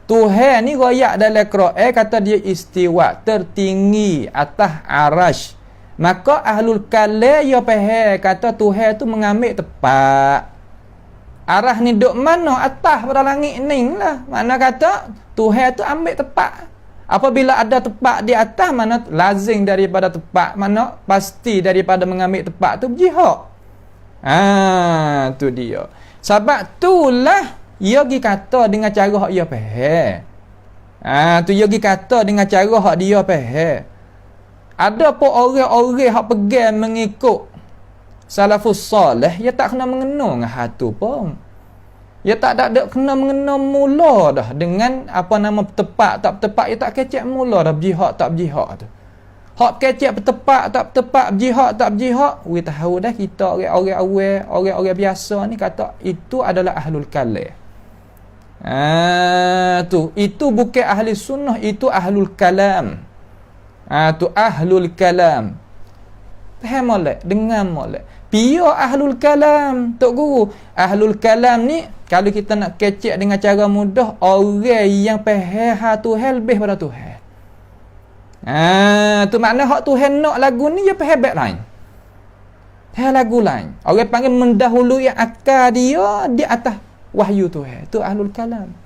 Tuhan ni royak dalam Quran kata dia istiwa, tertinggi atas arasy. Maka ahlul kalam dia faham kata Tuhan tu mengambil tepat. Arah ni duk mana? Atas pada langit ni lah. Mana kata Tuhan tu ambil tepat. Apabila ada tepat di atas, mana lazim daripada tepat, mana pasti daripada mengambil tepat tu berjihad. Tu dia. Sebab itulah ia gi kata dengan cara hak dia faham. Tu dia gi kata dengan cara hak dia faham. Ada pun orang-orang hak pegang mengikut salafus salih, dia tak kena mengenal dengan hal tu pun. Dia tak ada kena mengenal mula dah dengan apa nama tepat tak tepat, dia tak kecek mula dah berjihad tak berjihad tu. Hak kecek tepat tak tepat, berjihad tak berjihad, we tahu dah kita orang-orang awal, orang-orang biasa ni kata itu adalah ahlul kalam. Itu bukan ahli sunnah, itu ahlul kalam. Tu ahlul kalam. Faham molek? Dengar molek. Pia ahlul kalam, tok guru. Ahlul kalam ni kalau kita nak kecek dengan cara mudah, orang yang faham Tuhan lebih pada Tuhan. Tu makna hak Tuhan nak lagu ni dia faham baik lain. Faham lagu lain. Orang panggil mendahului akal dia di atas wahyu Tuhan. Tu ahlul kalam.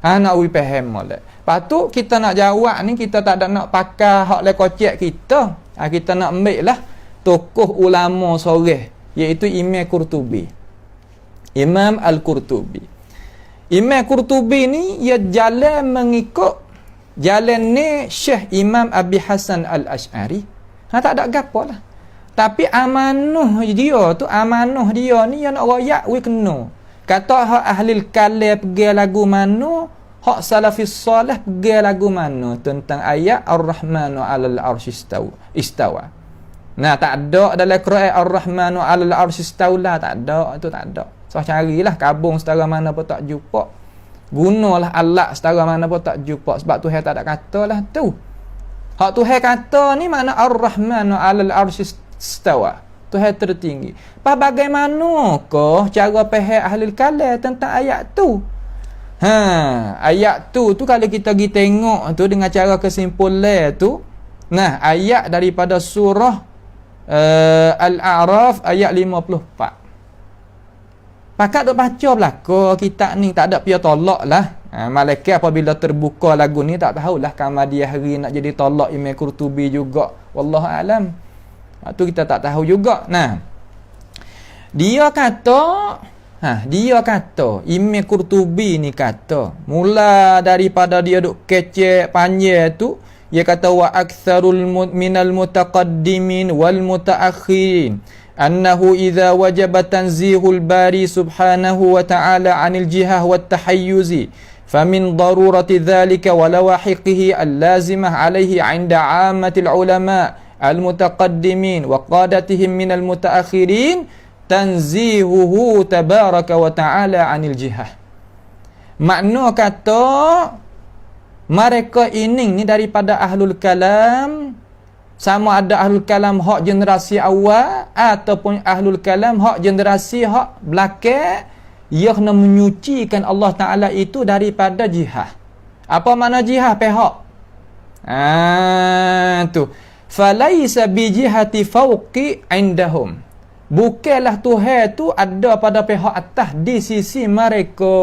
Nak we faham molek. Lepas tu kita nak jawab ni, kita tak ada nak pakai hak le kocek kita. Kita nak ambil lah tokoh ulama soreh, iaitu Imam Qurtubi. Imam Al-Qurtubi. Imam Qurtubi ni ia jalan mengikut jalan ni Syekh Imam Abi Hasan Al-Ash'ari. Tak ada gapo lah. Tapi amanah dia ni yang nak royak we kena. Kata hak ahli kalam pergi lagu mana, hak salafis salih pergi lagu mana tentang ayat Ar-Rahmanu 'alal arsy istawa. Nah, tak ada dalam Quran Ar-Rahmanu 'alal arsy istawa, tak ada, itu tak ada. So carilah kabung setara mana pun tak jumpa. Gunalah alat setara mana pun tak jumpa, sebab Tuhan tak ada katalah tu. Hak Tuhan kata ni makna Ar-Rahmanu 'alal arsy istawa. Tuhan tertinggi. Pas bagaimanakah cara faham ahli kalam tentang ayat tu? Ayat tu kalau kita pergi tengok tu dengan cara kesimpulan tu. Nah, ayat daripada surah Al-A'raf ayat 54. Pakat duk baca belaka kitab ni, tak ada pia tolak lah. Malaikat apabila terbuka lagu ni tak tahulah kamar dia hari nak jadi tolak Imam Qurtubi juga. Wallahu alam. Tu kita tak tahu juga. Nah, dia kata Imam Qurtubi ni kata, mula daripada dia duk kecek panjang tu, dia kata wa aktsarul minal mutaqaddimin wal mutaakhirin annahu idza wajaba tanzihul bari subhanahu wa ta'ala 'anil jihah wat tahayyuzi famin darurati dhalika wa lawahiqihi al-lazimah 'alayhi 'inda 'ammatil ulama al-mutaqaddimin wa qadatihim minal mutaakhirin tanzihuhu tabaraka wa ta'ala 'anil jihah. Makna kata mereka ini ni daripada ahlul kalam, sama ada ahlul kalam hak generasi awal ataupun ahlul kalam hak generasi hak belakang, ia kena menyucikan Allah Ta'ala itu daripada jihad. Apa makna jihad pihak? Tu falaisa bijihati fauqi indahum, bukanlah Tuhan tu ada pada pihak atas di sisi mereka,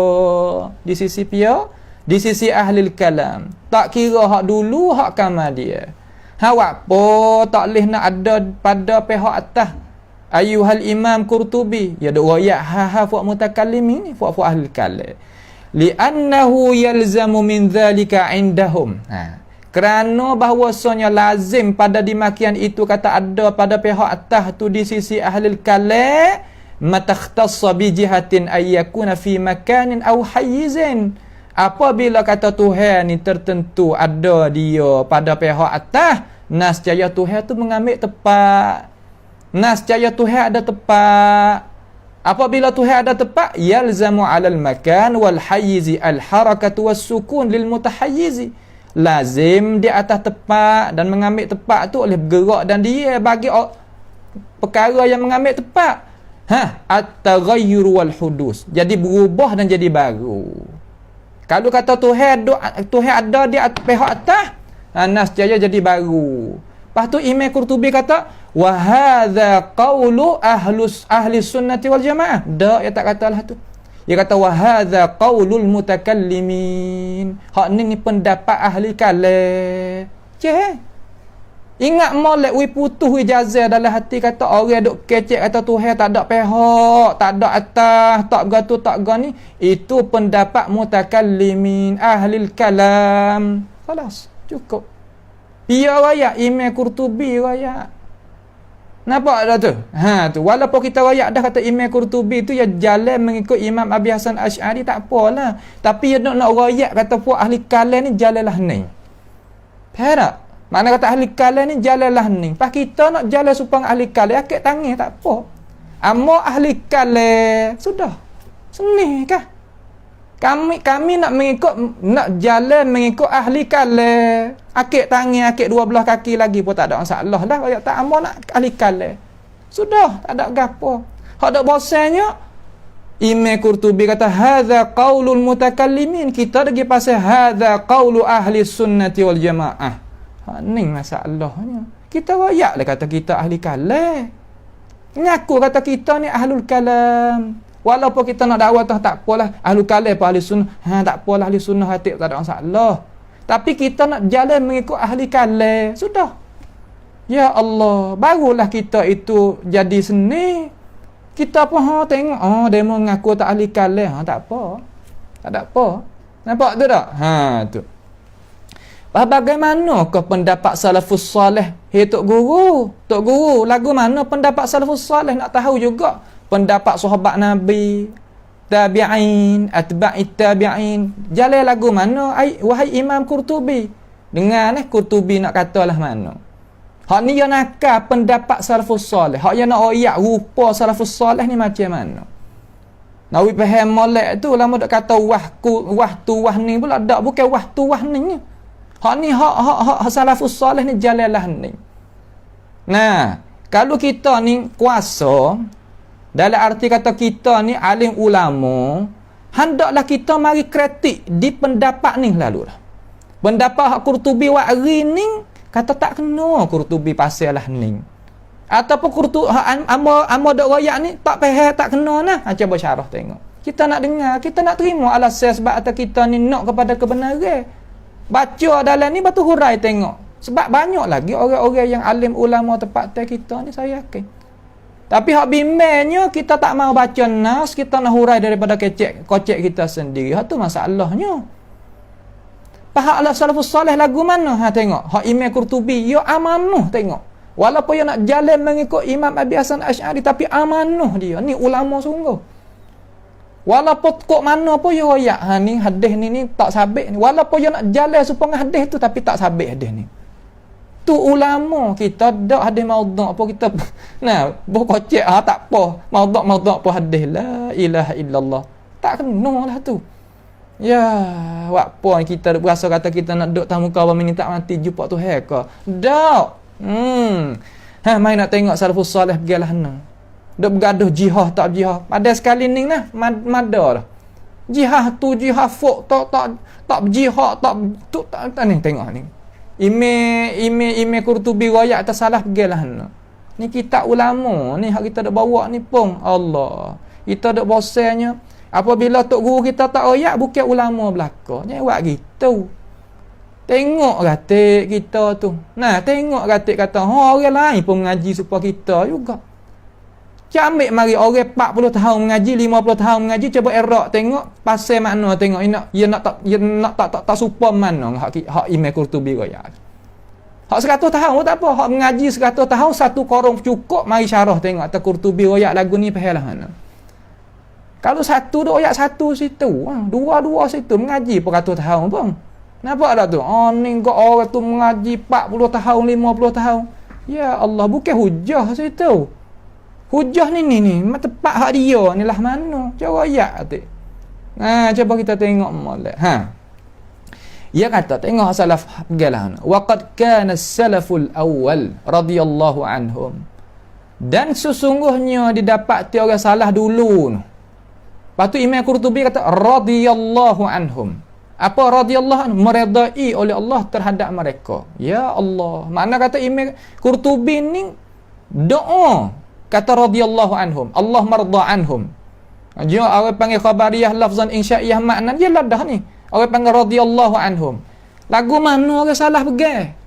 di sisi pia, di sisi ahli kalam. Tak kira hak dulu hak kamar dia. Hawak po tak boleh nak ada pada pihak atas. Ayuhal Imam Qurtubi, ya doa ya ha fuq mutakallimin, fuq ahli kalam. li'annahu yalzamu min dhalika indahum. Kerana bahawasanya lazim pada dimakian itu kata ada pada pihak atas tu di sisi ahli kalam matakhtassa bi jihatin ayyakuna fi makanin aw hayyizin. Apabila kata Tuhan ni tertentu ada dia pada pihak atas, nascaya Tuhan tu mengambil tepat. Nascaya Tuhan ada tepat. Apabila Tuhan ada tepat, yalzamu 'alal makan wal hayyizi al harakatu was sukun lil mutahayyizi. Lazim di atas tepat dan mengambil tepat tu oleh bergerak dan dia bagi perkara yang mengambil tepat. At-taghayyur wal hudus. Jadi berubah dan jadi baru. Kalau kata Tuhan ada di pihak atas, nascaya jadi baru. Lepas tu Imam Qurtubi kata wa hadza qaulu ahli sunnati wal jamaah. Dak ya tak katalah tu. Dia kata wa hadza qaulul mutakallimin. Hak ni pendapat ahli kalam. Ingat molek wi putus wi jazah dalam hati kata orang duk kecek kata Tuhan tak ada pihak, tak ada atas, tak beratu tak gani, itu pendapat mutakallimin ahli kalam. Khalas, cukup. Dia rayak Imam Qurtubi rayak. Nampak dah tu? Tu walaupun kita rayak dah kata Imam Qurtubi tu ya jalan mengikut Imam Abi Hasan Asy'ari tak apalah. Tapi dia nak rayak kata puak ahli kalam ni jalanlah ni. Faham tak? Makna kata ahli kalam ni jalanlah ni. Pas kita nak jalan supaya ahli kalam akik tangan tak apa. Amo ahli kalam sudah. Seni kah? Kami nak jalan mengikut ahli kalam. Akik tangan, akik 12 kaki lagi pun tak ada masalah lah. Kalau tak amal nak ahli kalam. Sudah, tak ada gapo. Hak dak bosannya Imam Qurtubi kata hadza qaulul mutakallimin. Kita lagi pasal hadza qaulu ahli sunnati wal jamaah. Ni masalahnya. Kita royak lah kata kita ahli kalam. Ngaku kata kita ni ahlul kalam. Walaupun kita nak dakwah tak apalah ahlul kalam apa ahli sunnah. Tak apalah ahli sunnah hati tak ada masalah. Tapi kita nak jalan mengikut ahli kalam. Sudah. Ya Allah, barulah kita itu jadi seni. Kita pun tengok dia mengaku tak ahli kalam, tak apa. Tak ada apa. Nampak tu tak? Tu. Bagaimana ke pendapat salafus salih? Tok guru. Tok guru, lagu mana pendapat salafus salih nak tahu juga. Pendapat sahabat Nabi, tabi'in, atba'it tabi'in. Jalan lagu mana? Wahai Imam Qurtubi. Dengar Qurtubi nak katalah mana. Hak ni yang nakal pendapat salafus salih. Hak yang nak oyak rupa salafus salih ni macam mana. Nawi faham molek tu lama dak kata wah tu wah ni pula dak bukan wah tu wah ni. Hak ni hak salafus salih ni jalanlah ni. Nah, kalau kita ni kuasa dalam arti kata kita ni alim ulama, hendaklah kita mari kritik di pendapat ni lalu lah. Pendapat hak Qurtubi wa hari ni kata tak kena Qurtubi pasal lah ni. Ataupun Qurtubi amo dak royak ni tak faham tak kena nah. Cuba syarah tengok. Kita nak dengar, kita nak terima alasan sebab atau kita ni nak kepada kebenaran. Baca dalam ni batu hurai tengok. Sebab banyak lagi orang-orang yang alim ulama tempat kita ni saya yakin. Tapi hak bimbangnya kita tak mau baca nas, kita nak hurai daripada kocek kita sendiri. Hak tu masalahnya. Pahak Allah salafus salih lagu mana? Tengok. Hak Imam Qurtubi, ya amanah tengok. Walaupun dia nak jalan mengikut Imam Abi Hasan Asy'ari tapi amanah dia. Ni ulama sungguh. Walaupun kok mana pun dia royak. Ni hadis ni tak sabit ni. Walaupun dia nak jalan supaya hadis tu tapi tak sabit hadis ni. Tu ulama kita dak hadis maudhu' apa kita berkocek tak apa maudhu' apa hadis la ilaha illallah tak kena lah tu ya apa kita berasa kata kita nak duduk tamu kawan ni tak mati jumpa tu ke dak mai nak tengok salafus salih pergilah nang duk bergaduh jihad tak jihad pada sekali ni nah mada dah jihad tu jihad fuk tak jihad tak tu tak ni tengok ni Ime Qurtubi royak atas salah pergilah ni kitab ulama ni hak kita dak bawa ni pun Allah kita dak bosannya apabila tok guru kita tak royak bukan ulama belaka nyawak gitu tengok ratik kita tu tengok ratik kata orang lain pun mengaji supaya kita juga Cak ambil mari orang 40 tahun mengaji, 50 tahun mengaji, cuba erak tengok pasal makna tengok nak tak supa mana hak Imam Qurtubi royak. Hak 100 tahun tak apa, hak mengaji 100 tahun satu korong cukup, mari syarah tengok atas Qurtubi royak lagu ni faham lah mana. Kalau satu duk royak satu situ, dua situ mengaji per 100 tahun pun. Nampak tak tu? Ni kau orang tu mengaji 40 tahun, 50 tahun. Ya Allah, bukan hujah situ. Hujah ni tepat hak dia ni lah mana. Cara ayat tu. Cuba kita tengok molek. Ia kata tengok salaf galah. Wa qad kana as-salaful awwal radhiyallahu anhum. Dan sesungguhnya didapati orang salah dulu. Lepas tu Imam Qurtubi kata radhiyallahu anhum. Apa radhiyallahu anhum? Meredai oleh Allah terhadap mereka. Ya Allah. Makna kata Imam Qurtubi ni doa kata radhiyallahu anhum. Allah marda anhum. Dia orang panggil khabariyah lafzan insya'iyah makna dia lah dah ni. Orang panggil radhiyallahu anhum. Lagu mana orang salah pegang?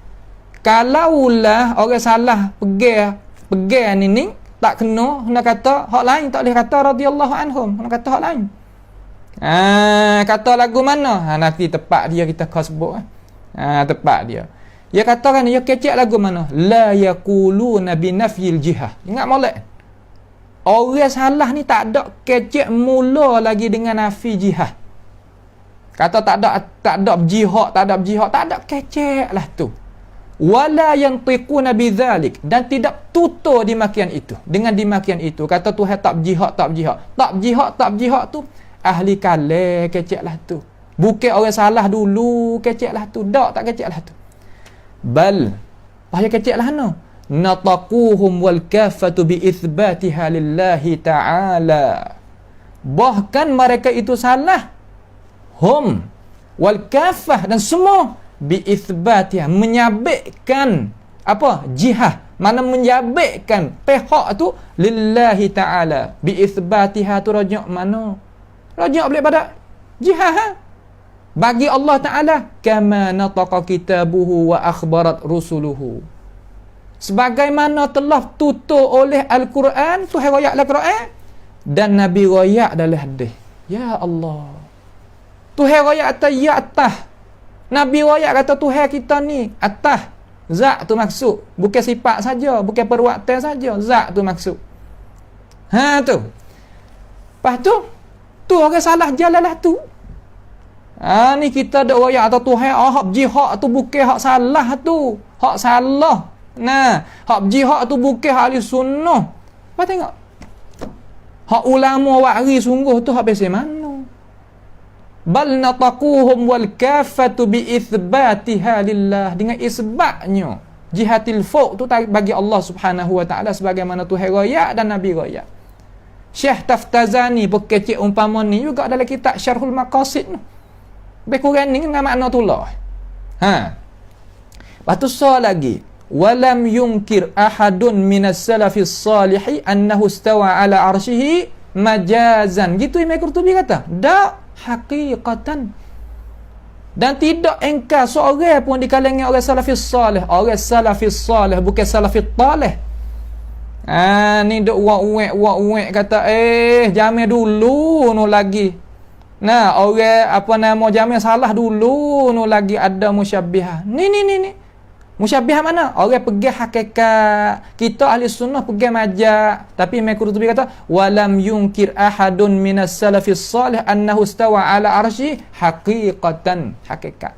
Kalaulah orang salah pegang ni tak kena kata hak lain, tak boleh kata radhiyallahu anhum, nak kata hak lain. Kata lagu mana? Nanti tepat dia kita kau sebut. Tepat dia. Dia katakan dia kecek lagu mana? La yaquluna bi nafyil jihah. Ingat molek. Orang salah ni tak ada kecek mula lagi dengan nafi jihah. Kata tak ada jihad, tak ada kecek lah tu. Wala yantiquna bidzalik, dan tidak tutur dimakian itu. Dengan dimakian itu kata Tuhan tak jihad. Tak jihad tu ahli kalah kecek lah tu. Bukan orang salah dulu kecek lah tu. Tak kecek lah tu. Bal payah kecek lah no. Nataquhum wal kafatu bi itsbatiha lillahi ta'ala. Bahkan mereka itu salah. Hum wal kafah dan semua bi itsbatiha, menyabitkan apa? Jihad. Mana menyabitkan pihak tu lillahi ta'ala. Bi itsbatiha tu rajuk mana? Rajuk boleh pada jihad bagi Allah Ta'ala. Kama nataqa kitabuhu wa akhbarat rusuluhu. Sebagaimana telah tutur oleh Al-Quran, Tuhan royak Al-Quran dan Nabi royak dalam hadis. Ya Allah. Tuhan royak atas ya atas. Nabi royak kata Tuhan kita ni atas. Zat tu maksud. Bukan sifat saja, bukan perbuatan saja. Zat tu maksud. Tu. Lepas tu orang salah jalan lah tu. Ni kita dak royak atas Tuhan. Hak jihad tu bukan hak salah tu. Hak salah. Hak jihad tu bukan hak ahli sunnah. Apa tengok? Hak ulama wari sungguh tu hak biasa mana? Bal nataquhum wal kafatu bi itsbatiha lillah, dengan isbatnya jihatil fauq tu bagi Allah Subhanahu wa taala sebagaimana Tuhan royak dan Nabi royak. Syekh Taftazani berkecek umpama ni juga dalam kitab Syarhul Maqasid tu. Lebih kurang ni dengan makna tulah. Lepas tu lagi. Walam yunkir ahadun minas salafis salihi annahu istawa ala arshihi majazan. Gitu Imam Qurtubi kata. Tak. Haqiqatan. Dan tidak engkar seorang pun di kalangan orang salafis salih. Orang salafis salih bukan salafis talih. Ni duk wak-wek kata jamil dulu no lagi. Orang apa nama jamil salah dulu no lagi ada musyabbihah. Ni musyabbihah mana? Orang pergi hakikat. Kita ahli sunnah pergi majaz. Tapi Imam Qurtubi kata walam yunkir ahadun minas salafis salih annahu istawa ala arsy haqiqatan, hakikat.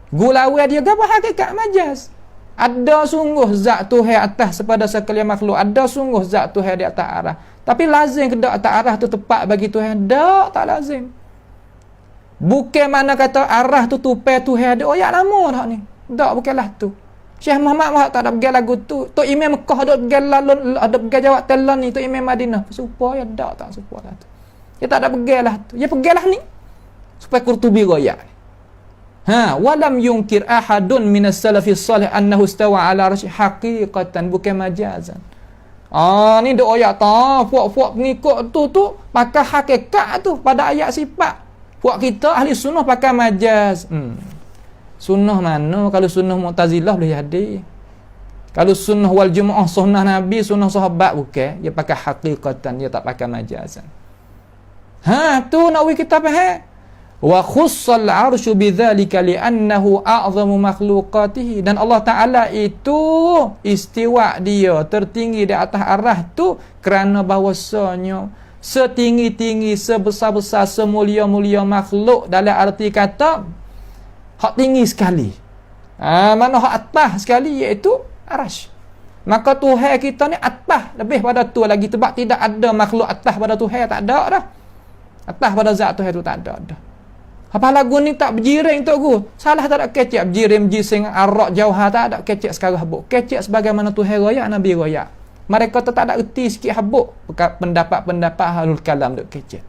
Gulawi dia apa hakikat majaz? Ada sungguh zat Tuhan atas sepada sekalian makhluk. Ada sungguh zat Tuhan di atas arah. Tapi lazim ke atas arah tu tepat bagi Tuhan? Tak lazim. Bukan mana kata arah tu tupai Tuhan ada. Ya lama dah ni. Tak, bukanlah tu. Syekh Muhammad tak ada pergi lagu tu. Tok Imam Mekah ada pergi lalun, ada pergi jawab telan ni. Tok Imam Madinah supaya tak supaya tu. Dia tak ada pergilah tu. Dia pergilah ni supaya Qurtubi royak. Walam yunkir ahadun minas salafis salih annahu istawa ala arsy haqiqatan bukan majazan. Ni dok royak puak-puak pengikut tu pakai hakikat tu pada ayat sifat. Puak kita ahli sunnah pakai majaz. Sunnah mana? Kalau sunnah Mu'tazilah boleh jadi. Kalau sunnah wal jumu'ah, sunnah Nabi, sunnah sahabat, bukan. Dia pakai hakikatan, dia tak pakai majazan. Tu nak kita faham. Wa khussal arsyu bidzalika li'annahu a'zamu makhluqatihi. Dan Allah Ta'ala itu istiwa dia tertinggi di atas arah tu kerana bahawasanya setinggi-tinggi, sebesar-besar, semulia-mulia makhluk, dalam arti kata hak tinggi sekali. Mana hak atas sekali, iaitu arash. Maka Tuhan kita ni atas lebih pada tu lagi, sebab tidak ada makhluk atas pada Tuhan, tak ada dah. Atas pada zat Tuhan tu tak ada dah. Apa lagu ni tak berjiring tu aku. Salah tak ada kecek berjiring jising arak jauhah, tak ada kecek sekarang habuk. Kecek sebagaimana Tuhan royak, Nabi royak. Mereka tu tak ada erti sikit habuk pendapat-pendapat ahlul kalam duk kecek.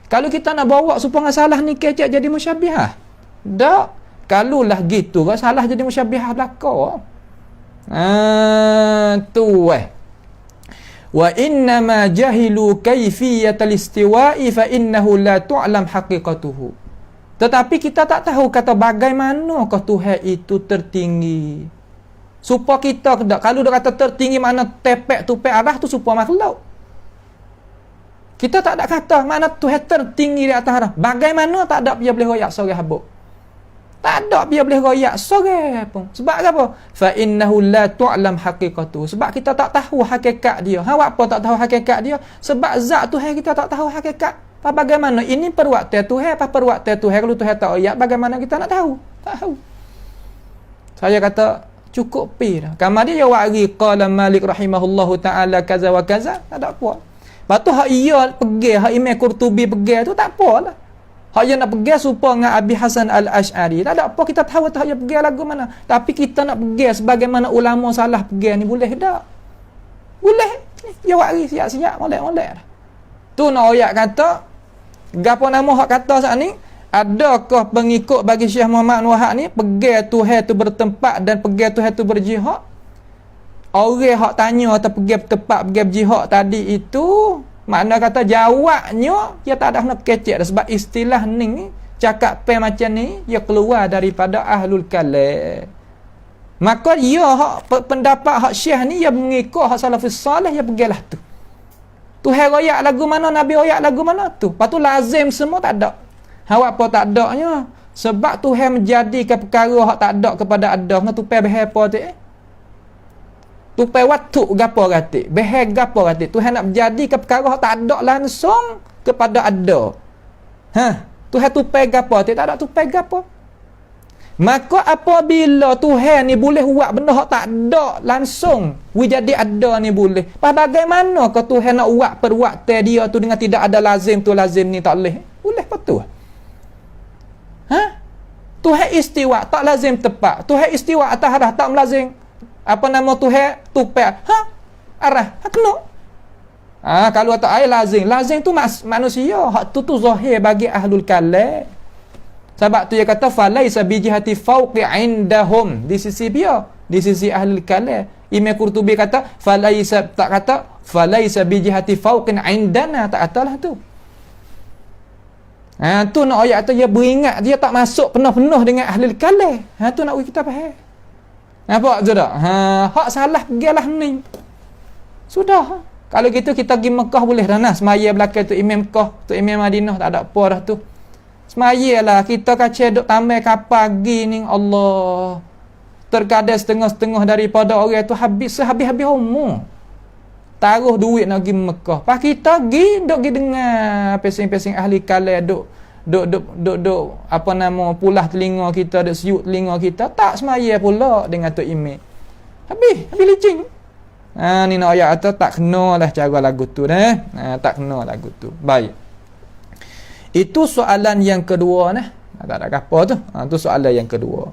Kalau kita nak bawa supaya salah ni kecek jadi musyabbihah. Tak. Kalau lah gitu kan salah jadi musyabbihah belaka. Tu wa inna ma jahilu kaifiyatal istiwa'i fa innahu la tu'lam haqiqatuhu. Tetapi kita tak tahu kata bagaimana kah Tuhan itu tertinggi. Supaya kita kalau dia kata tertinggi mana tepek tupek arah tu supaya makhluk. Kita tak ada kata mana Tuhan tertinggi di atas arah. Bagaimana tak ada dia boleh royak sore habuk. Tak ada dia boleh royak sore pun. Sebab apa? Fa innahu la tu'lam haqiqatu. Sebab kita tak tahu hakikat dia. Awak apa tak tahu hakikat dia? Sebab zat Tuhan kita tak tahu hakikat. Bagaimana ini perbuatan Tuhan, apa perbuatan Tuhan? Kalau Tuhan tak royak, bagaimana kita nak tahu? Tak tahu. Saya kata cukup pi dah. Kamar dia wari qala Malik rahimahullahu taala kaza wa kaza, tak ada apa. Lepas tu hak ia pergi, hak Imam Qurtubi pergi tu tak apalah. Hak yang nak pergi supaya dengan Abi Hasan Al-Ash'ari. Tak ada apa kita tahu tak dia pergi lagu mana. Tapi kita nak pergi sebagaimana ulama salah pergi ni boleh tak? Boleh. Dia wari siap-siap molek-molek dah. Tu nak ayat kata gapo nama hak kata saat ni? Adakah pengikut bagi Syekh Muhammad Wahab ni pergi Tuhan tu bertempat dan pergi Tuhan tu berjihad? Orang hak tanya atau pergi bertempat, pergi berjihad tadi itu makna kata jawabnya dia tak ada nak kecek dah, sebab istilah ni cakap pe macam ni dia keluar daripada ahlul kalam. Maka dia hak pendapat hak Syekh ni dia mengikut hak salafus salih, dia pergilah tu. Tuhan royak lagu mana, Nabi royak lagu mana tu. Lepas tu lazim semua tak ada. Awak apa tak adanya? Sebab Tuhan menjadikan perkara hak tak ada kepada ada. Dengan tupai behar apa tu tupai waktu gapo kata. Behar gapo kata. Tuhan nak menjadikan perkara hak tak ada langsung kepada ada. Tuhan tupai gapo tu? Tak ada tupai gapo. Maka apabila Tuhan ni boleh buat benda hak tak ada langsung, jadi ada ni boleh. Bagaimana kalau Tuhan nak buat perbuatan dia tu dengan tidak ada lazim tu, lazim ni tak boleh? Boleh betul. Tuhan istiwa tak lazim tepat. Tuhan istiwa atas arah tak melazim. Apa nama Tuhan? Tupai. Arah. Kena. Kalau tak air lazim. Lazim tu manusia. Hak tu zahir bagi ahlul kalam. Sebab tu dia kata falaisa bijihati fauqi indahum, di sisi dia, di sisi ahli kalam. Imam Qurtubi kata falaisa, tak kata falaisa bijihati fauqin indana, tak katalah tu. Tu nak ayat tu dia beringat dia tak masuk penuh-penuh dengan ahli kalam. Tu nak kita faham. Nampak je tak? Hak salah pergilah ni. Sudah. Kalau gitu kita pergi Mekah boleh dah nah. Semaya belakang tu Imam Mekah, tu Imam Madinah, tak ada apa dah tu. Semayalah kita kacau duk tambah pagi ni Allah. Terkadang setengah-setengah daripada orang tu habis-habis umur. Taruh duit nak pergi Mekah. Pas kita pergi duk pergi dengar pesing-pesing ahli kalam duk apa nama pulah telinga kita, duk siut telinga kita, tak semaya pula dengan Tok Imam. Habis licin. Ni nak ayat atau tak kenalah cara lagu tu dah. Tak kena lagu tu. Baik. Itu soalan yang kedua nah. Tak ada apa tu. Tu soalan yang kedua.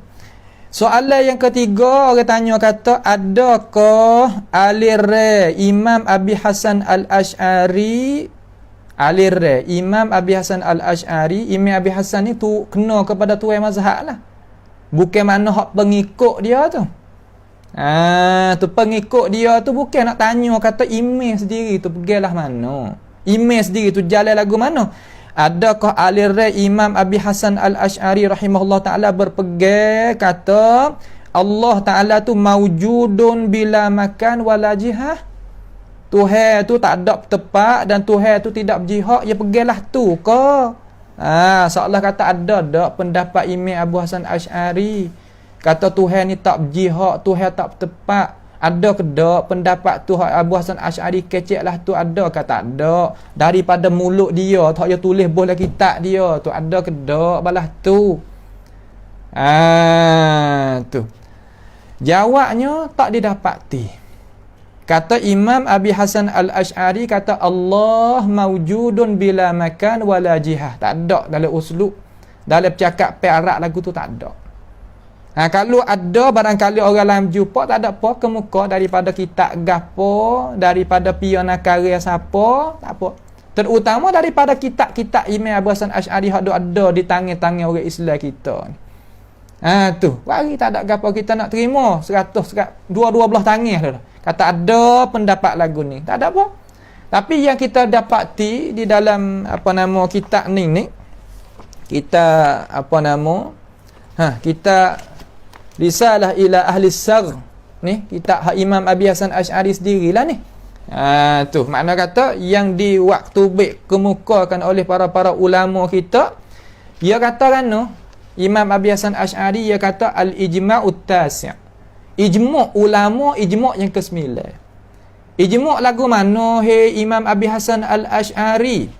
Soalan yang ketiga, orang tanya kata, adakah alire Imam Abi Hasan Al-Ash'ari, alire Imam Abi Hasan Al-Ash'ari, Imam Abi Hasan ni tu kena kepada tuai mazhab lah. Bukan mana hak pengikut dia tu. Tu pengikut dia tu bukan nak tanya kata imam sendiri tu pergilah mana. Imam sendiri tu jalan lagu mana. Adakah alire Imam Abi Hasan Al-Ash'ari rahimahullah ta'ala berpegang kata Allah Ta'ala tu maujudun bila makan wala jihah. Tuhan tu tak ada tepat dan Tuhan tu tidak berjihad, ya pergilah tu ke. Seolah kata ada dak pendapat Imam Abu Hasan Asy'ari kata Tuhan ni tak berjihad, Tuhan tak tepat. Ada ke dak pendapat tu Abu Hasan Asy'ari keceklah tu, ada ke tak ada? Daripada mulut dia tak dia tulis boleh kitab dia tu, ada ke dak balah tu. Tu jawabnya tak didapati. Kata Imam Abi Hasan Al-Asy'ari, kata Allah maujudun bila makan wala jihah. Tak ada dalam uslub, dalam cakap Arab lagu tu tak ada. Kalau ada barangkali orang lain jumpa, tak ada apa kemuka daripada kitab gapo, daripada piona karya siapa, tak apa. Terutama daripada kitab-kitab Imam Abu Hasan Asy'ari hak ada di tangan-tangan orang Islam kita. Tu, bagi tak ada gapo kita nak terima 100 dua belah tangan dah. Kata ada pendapat lagu ni, tak ada apa. Tapi yang kita dapati di dalam kitab ni kita kita Risalah ila Ahli Sar ni, kitab hak Imam Abi Hasan Asy'ari sendirilah ni. Tu makna kata yang diwaktu kemukakan oleh para ulama kita, dia kata kan Imam Abi Hasan Asy'ari dia kata al-ijma'ut tasi'. Ijma' ulama, ijma' yang ke-9. Ijma' lagu mana Imam Abi Hasan Al-Asy'ari?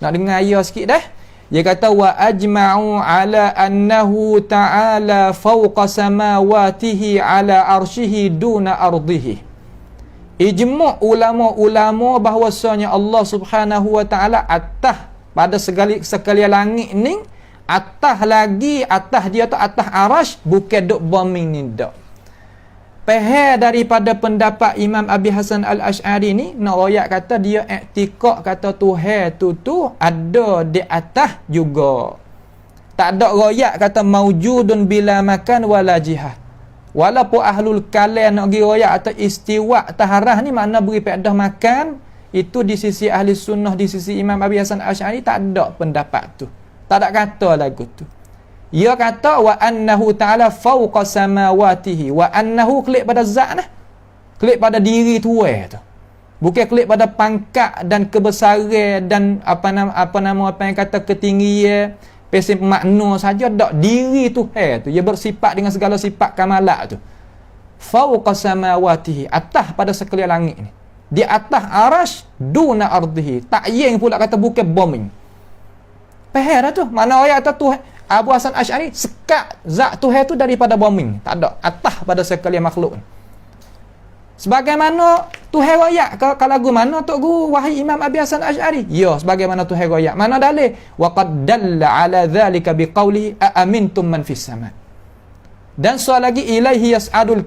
Nak dengar ayat sikit dah. Dia kata wa ajma'u ala annahu ta'ala fawqa samawatihi ala arsyihi duna ardihi. Ijma' ulama-ulama bahawasanya Allah Subhanahu wa taala atas pada sekalian langit ni, atas dia tu atas arash, bukan duk bombing ni dak. Pahal daripada pendapat Imam Abi Hasan Al-Asy'ari ni, nak royak kata dia iktikad kata Tuhan tu ada di atas juga. Tak ada royak kata maujudun bila makan wala jihah. Walaupun ahlul kalam nak pergi royak atau istiwa taharah ni makna beri pedah makan, itu di sisi ahli sunnah, di sisi Imam Abi Hasan Asy'ari tak ada pendapat tu. Tak ada kata lagu tu. Ia kata wa annahu ta'ala fawqa samawatihi, wa annahu klik pada zat nah. Klik pada diri Tuhan tu. Bukan klik pada pangkat dan kebesaran dan apa yang kata ketinggian, pesen makna saja, dak diri Tuhan tu. Ia bersifat dengan segala sifat kamalat tu. Fawqa samawatihi, atas pada sekalian langit ni. Di atas arash duna ardihi. Tak yang pula kata bukan bombing. Faham dah tu? Mana ayat atas Tuhan Abu Hasan Asy'ari sekat zat Tuhan tu daripada bombing. Tak ada, atas pada sekalian makhluk. Sebagaimana Tuhan royak ke lagu mana tok guru wahai Imam Abi Hasan Asy'ari? Ya, sebagaimana Tuhan royak. Mana dalil? Wa qad dalla ala dzalika biqaulihi a amintum man fis sama. Dan soal lagi ilaihi yas'adul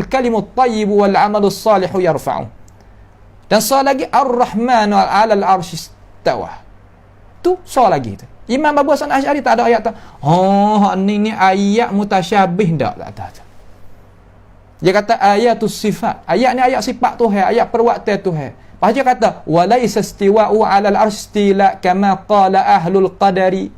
kalimut thayyib wal amalus salihu yarfa'u. Dan soal lagi ar-rahmanu 'alal 'arsy istawa. Tu soal lagi tu. Imam Abu Hasan Asy'ari tak ada ayat tu. Ni ayat mutasyabih tak tahu. Dia kata ayatus sifat. Ayat ni ayat sifat Tuhan, ayat perwaktan Tuhan. Lepas dia kata walaisa istiwa'u 'alal arsy istila kama qala ahlul qadari.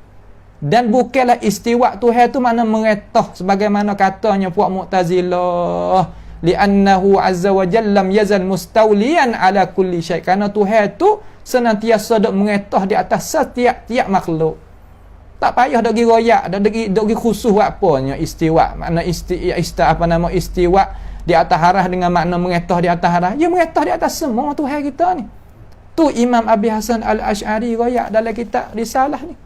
Dan bukanlah istiwa Tuhan tu mana meretah sebagaimana katanya puak Mu'tazilah, li'annahu azza wa jalla lam yazal mustawliyan ala kulli syai'. Karena Tuhan tu senantiasa dok mengetah di atas setiap makhluk. Tak payah dok giroyak, dok gi khusus apanya istiwa. Makna istiwa di atas harah dengan makna mengetah di atas harah. Ya mengetah di atas semua Tuhan kita ni. Tu Imam Abi Hasan Al-Asy'ari royak dalam kitab Risalah ni.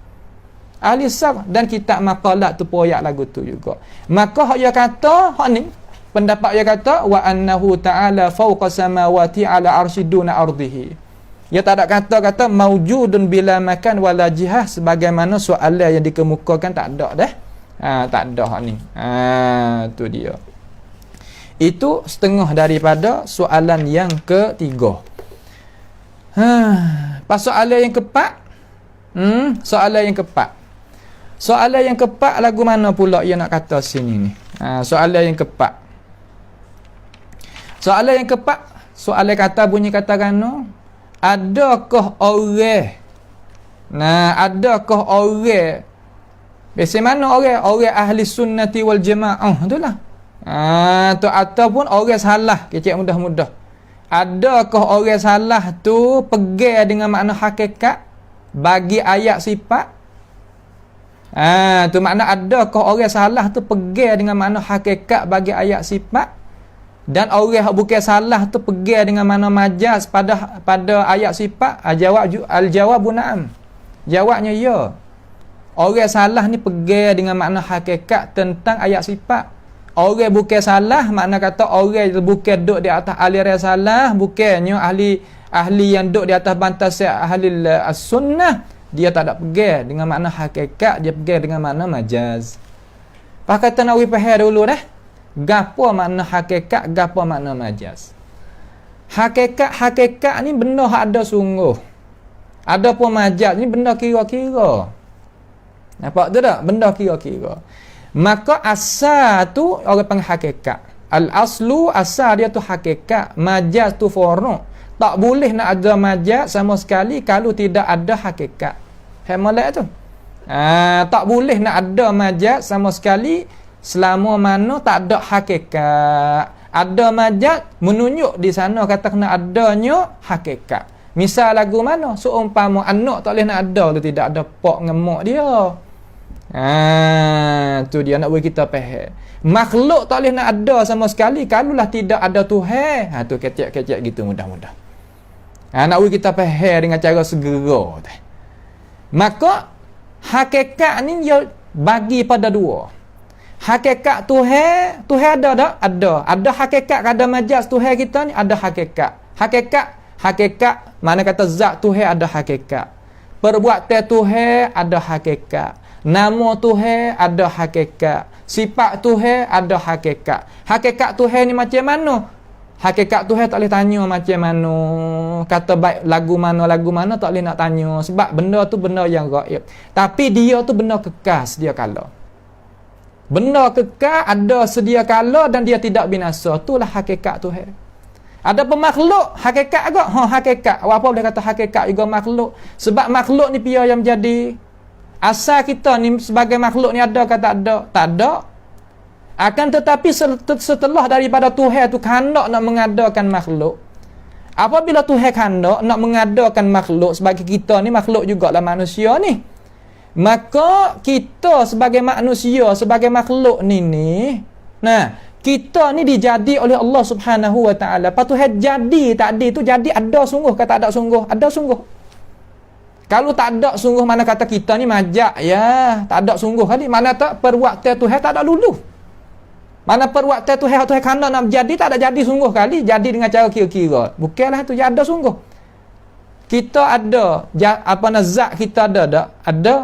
Ahli Sar dan kitab maqalat tu royak lagu tu juga. Maka hak dia kata hak ni pendapat dia kata wa annahu ta'ala fawqa samawati ala arsy duna ardihi. Dia tak ada kata maujudun bila makan wala jihah sebagaimana soalan yang dikemukakan, tak ada dah. Tak ada hak ni. Tu dia. Itu setengah daripada soalan yang ketiga. Pas soalan yang keempat. Soalan yang keempat. Soalan yang keempat lagu mana pula ia nak kata sini ni. Soalan yang keempat. Soalan yang keempat, soalan kata bunyi katakan adakah orang Biasa mana orang ahli sunnati wal jamaah itulah. Tu ataupun orang salah kecil mudah-mudah. Adakah orang salah tu pegang dengan makna hakikat bagi ayat sifat? Tu makna adakah orang salah tu pegang dengan makna hakikat bagi ayat sifat? Dan orang yang bukan salah tu pegang dengan makna majaz pada ayat sifat? Al-jawab na'am. Jawabnya ya. Orang salah ni pegang dengan makna hakikat tentang ayat sifat. Orang bukan salah makna kata orang bukan duduk di atas aliran salah, bukannya ahli yang duduk di atas bantas ahli as-sunnah, dia tak ada pegang dengan makna hakikat, dia pegang dengan makna majaz. Pak kata Nawawi faham dulu dah. Gapo makna hakikat, gapo makna majaz. Hakikat ni benda hak ada sungguh. Ada pun majaz ni benda kira-kira. Nampak tu tak? Benda kira-kira. Maka asal tu orang panggil hakikat. Al-aslu asal dia tu hakikat. Majaz tu furu'. Tak boleh nak ada majaz sama sekali kalau tidak ada hakikat. Molek tu. Tak boleh nak ada majaz sama sekali selama mana tak ada hakikat. Ada majaz menunjuk di sana kata kena adanya hakikat. Misal lagu mana? Seumpama anak tak boleh nak ada tu tidak ada pak ngemak dia. Tu dia nak bagi kita faham. Makhluk tak boleh nak ada sama sekali kalaulah tidak ada Tuhan. Tu kecek-kecek gitu mudah-mudah. Nak bagi kita faham dengan cara segera. Maka hakikat ni dia bagi pada dua. Hakikat Tuhan ada tak? Ada. Ada hakikat ada majaz Tuhan kita ni ada hakikat. Hakikat mana kata zat Tuhan ada hakikat. Perbuatan Tuhan ada hakikat. Nama Tuhan ada hakikat. Sifat Tuhan ada hakikat. Hakikat Tuhan ni macam mana? Hakikat Tuhan tak boleh tanya macam mana. Kata baik lagu mana tak boleh nak tanya. Sebab benda tu benda yang gaib. Tapi dia tu benda kekal sedia kala. Benda kekal ada sedia kala dan dia tidak binasa. Itulah hakikat Tuhan. Ada pemakhluk hakikat agak? Hakikat. Apa boleh kata hakikat juga makhluk? Sebab makhluk ni pia yang menjadi asal kita ni sebagai makhluk ni ada ke tak ada? Tak ada. Akan tetapi setelah daripada Tuhan tu kandak nak mengadakan makhluk. Apabila Tuhan kandak nak mengadakan makhluk sebagai kita ni makhluk jugalah manusia ni. Maka kita sebagai manusia, sebagai makhluk ni kita ni dijadi oleh Allah Subhanahu wa taala. Lepas Tuhan jadi tadi tu jadi ada sungguh ke tak ada sungguh? Ada sungguh. Kalau tak ada sungguh mana kata kita ni majak ya, tak ada sungguh kali. Mana tak perbuatan Tuhan tak ada lulu. Mana perbuatan Tuhan kena nak jadi tak ada jadi sungguh kali, jadi dengan cara kira-kira. Bukanlah tu ada sungguh. Kita ada zat kita ada tak? Ada.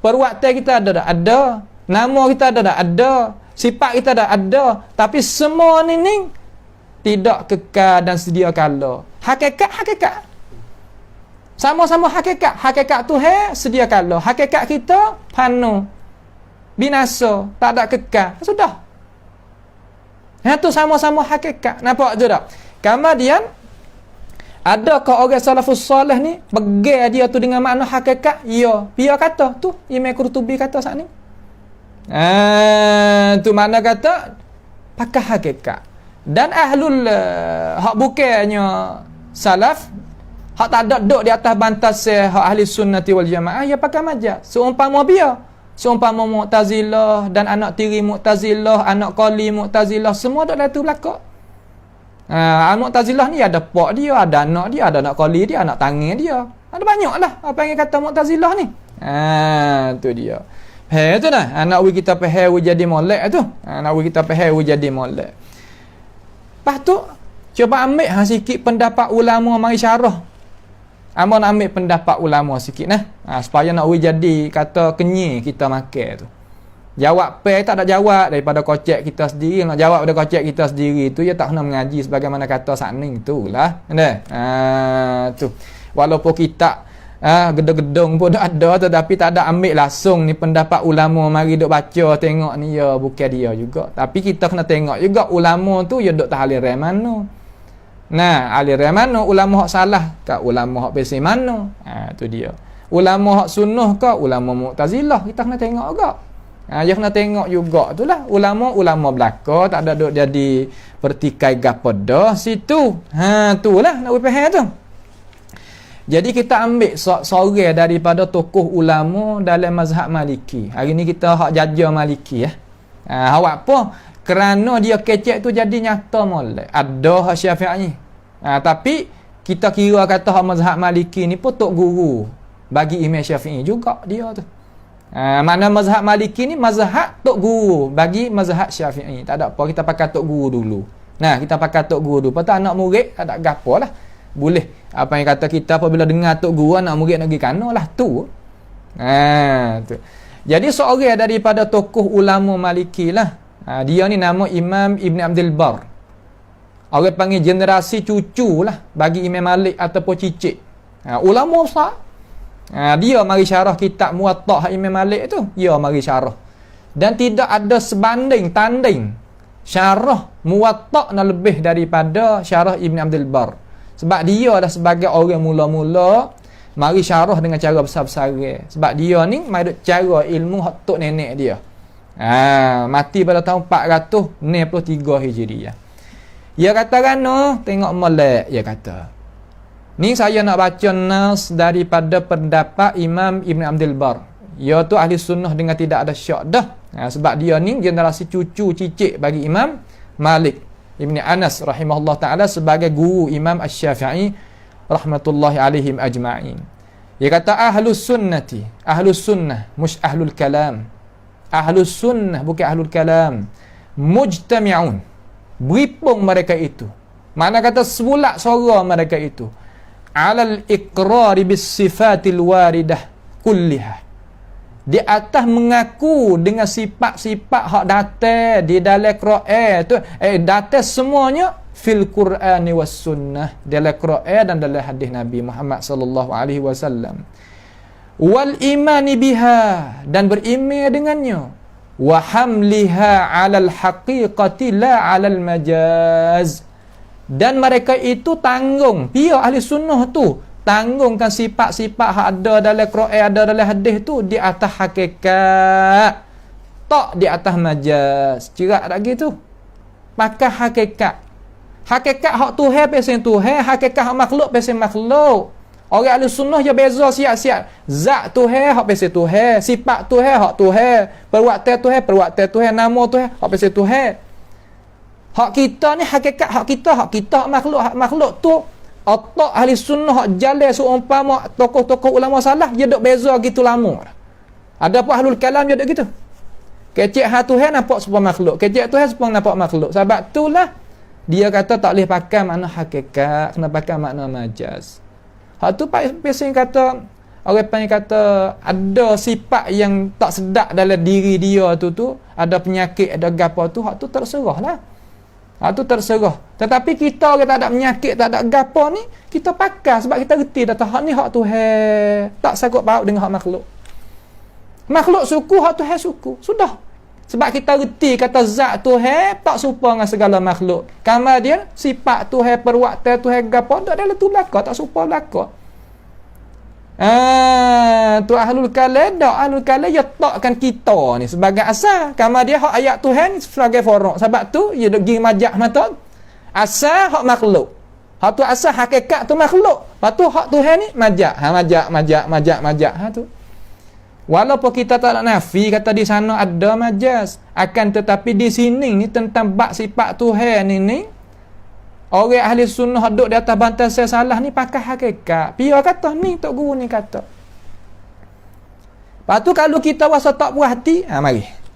Perbuatan kita ada tak? Ada. Nama kita ada tak? Ada. Sifat kita ada. Tapi semua ni tidak kekal dan sedia kala. Hakikat. Sama-sama hakikat. Hakikat Tuhan sedia kala. Hakikat kita fana. Binasa, tak ada kekal. Sudah. Itu sama-sama hakikat. Nampak tu tak? Kemudian adakah orang salafus soleh ni pegang dia tu dengan makna hakikat? Ya. Dia kata tu Imam Qurtubi kata saat ni. Tu mana kata pakai hakikat. Dan ahlul hak bukannya salaf hak tak ada duduk di atas bantas hak ahli sunnati wal jamaah ya pakai majaz. Seumpama Mu'tazilah dan anak tiri Mu'tazilah, anak qali Mu'tazilah semua duduk dalam tu belakang. Mu'tazilah ni ada pak dia, ada anak dia, ada anak qali dia, anak tangan dia. Ada banyaklah apa yang kata Mu'tazilah ni. Tu dia. Tu dah. Anak kita faham jadi molek tu. Anak kita faham jadi molek. Lepas tu cuba ambil sikit pendapat ulama mari syarah. Ambo nak ambil pendapat ulama sikit supaya nak jadi kata kenyir kita makan tu. Jawab tak ada jawab daripada kocek kita sendiri. Nak jawab pada kocek kita sendiri tu ya tak kena mengaji sebagaimana kata sakning itulah. Tu. Walaupun kita gedung-gedung pun ada tetapi tak ada ambil langsung ni pendapat ulama mari duk baca tengok ni ya bukan dia juga. Tapi kita kena tengok juga ulama tu ya duk tahaliran mana. Aliran mana ulama hak salah kat ulama hak pesi mana. Tu dia. Ulama hak sunnah ke ulama Mu'tazilah, kita kena tengok juga. Dia kena tengok juga tu lah. Ulama belaka tak ada duk jadi pertikai gapo dah situ. Tu lah nak faham tu. Jadi kita ambil seorang daripada tokoh ulama dalam mazhab Maliki. Hari ni kita hak jaja Maliki ya. Awak apa? Kerana dia kecek tu jadi nyata molek. Ada hak Syafi'i. Tapi kita kira kata hak mazhab Maliki ni pun tok guru bagi Imam Syafi'i juga dia tu. Mana mazhab Maliki ni mazhab tok guru bagi mazhab Syafi'i. Tak ada apa, kita pakai tok guru dulu. Nah, kita pakai tok guru dulu. Patut anak murid tak ada gapo lah. Boleh. Apa yang kata kita apabila dengar tok guru anak murid nak pergi kana lah tu. Tu. Jadi seorang daripada tokoh ulama Maliki lah. Dia ni nama Imam Ibn Abdul Bar. Orang panggil generasi cucu lah bagi Imam Malik ataupun cicit. Ulama besar. Dia mari syarah kitab Muwatta' Imam Malik tu. Dia mari syarah. Dan tidak ada sebanding tanding syarah Muwatta' nak lebih daripada syarah Ibn Abdul Bar. Sebab dia dah sebagai orang mula-mula mari syarah dengan cara besar-besar. Sebab dia ni mari cara ilmu hak tok nenek dia. Mati pada tahun 493 Hijriah. Dia kata kan tengok molek dia kata. Ni saya nak baca nas daripada pendapat Imam Ibn Abdul Bar. Dia tu ahli sunnah dengan tidak ada syak dah. Sebab dia ni generasi cucu cicit bagi Imam Malik Ibn Anas rahimahullah ta'ala sebagai guru Imam Asy-Syafi'i rahmatullahi alaihim ajma'in. Dia kata ahlus sunnati, ahlus sunnah, mush ahlul kalam. Ahlus sunnah bukan ahlul kalam. Mujtami'un. Beripung mereka itu. Mana kata sebulak suara mereka itu. Alal iqrari bis sifatil waridah kulliha. Di atas mengaku dengan sifat-sifat hak datang di dalam Quran tu datang semuanya fil Qur'ani was sunnah, dalam Quran dan dalam hadis Nabi Muhammad sallallahu alaihi wasallam. Wal imani biha, dan beriman dengannya. Wa hamliha 'alal haqiqati la 'alal majaz. Dan mereka itu tanggung, pihak ahli sunnah tu tanggungkan sifat-sifat yang ada dalam Quran, ada dalam hadis tu di atas hakikat, tak di atas majaz. Cerak tak gitu. Pakai hakikat. Hakikat hak Tuhan pesen Tuhan, hakikat hak makhluk pesen makhluk. Orang ahli sunnah je beza siap-siap. Zat Tuhan hak pesen Tuhan, sifat Tuhan hak Tuhan, perbuatan Tuhan, nama Tuhan hak pesen Tuhan. Hak kita ni hakikat hak kita, hak makhluk tu otak ahli sunnah hak jalan seumpama tokoh-tokoh ulama salah dia dok beza gitu lama. Ada apa ahlul kalam dia dok gitu. Kecek hak Tuhan nampak serupa makhluk, kecek Tuhan serupa nampak makhluk. Sebab itulah dia kata tak boleh pakai makna hakikat, kena pakai makna majaz. Hak tu pasal kata orang panggil kata ada sifat yang tak sedap dalam diri dia tu ada penyakit, ada gapo tu, hak tu terserahlah. Tu terserah. Tetapi kita orang tak ada penyakit, tak ada gapo ni, kita pakai sebab kita reti dah hak ni hak Tuhan. Tak sangkut paut dengan hak makhluk. Makhluk suku, hak Tuhan suku. Sudah. Sebab kita reti kata zat Tuhan tak serupa dengan segala makhluk. Kemudian sifat Tuhan, perbuatan Tuhan gapo tak ada tu belaka, tak serupa belaka. Tu ahlul kalam dak, ahlul kalam dia takkan kita ni sebagai asal. Kemudian hak ayat Tuhan sebagai forok. Sebab tu dia dok gi majak mata. Asal hak makhluk. Hak tu asal hakikat tu makhluk. Lepas tu hak Tuhan ni majak. Majak. Tu. Walaupun kita tak nak nafi kata di sana ada majaz, akan tetapi di sini ni tentang bab sifat Tuhan ni orang ahli sunnah duduk di atas bantal saya salah ni pakai hakikat. Pia kata ni tok guru ni kata. Lepas tu kalau kita rasa tak puas hati,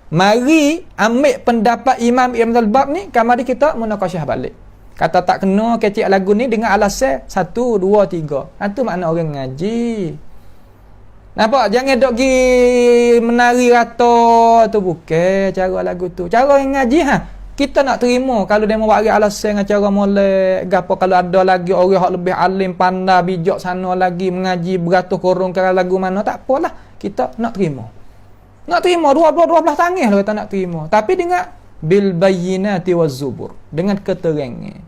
mari ambil pendapat Imam Ibn al-Bab ni, mari kita munaqasyah balik. Kata tak kena kecik lagu ni dengan alasan 1 2 3. Itu makna orang ngaji. Nampak? Jangan dok gi menari rata tu, bukan cara lagu tu. Cara yang ngaji kita nak terima kalau dia mau bagi alasan dengan cara molek gapo. Kalau ada lagi orang hak lebih alim pandai bijak sana lagi mengaji beratus korong kala lagu mana, tak apalah, kita nak terima. Nak terima 12 tangis lah kita nak terima. Tapi dengan bil bayyinati waz zubur, dengan keterangan.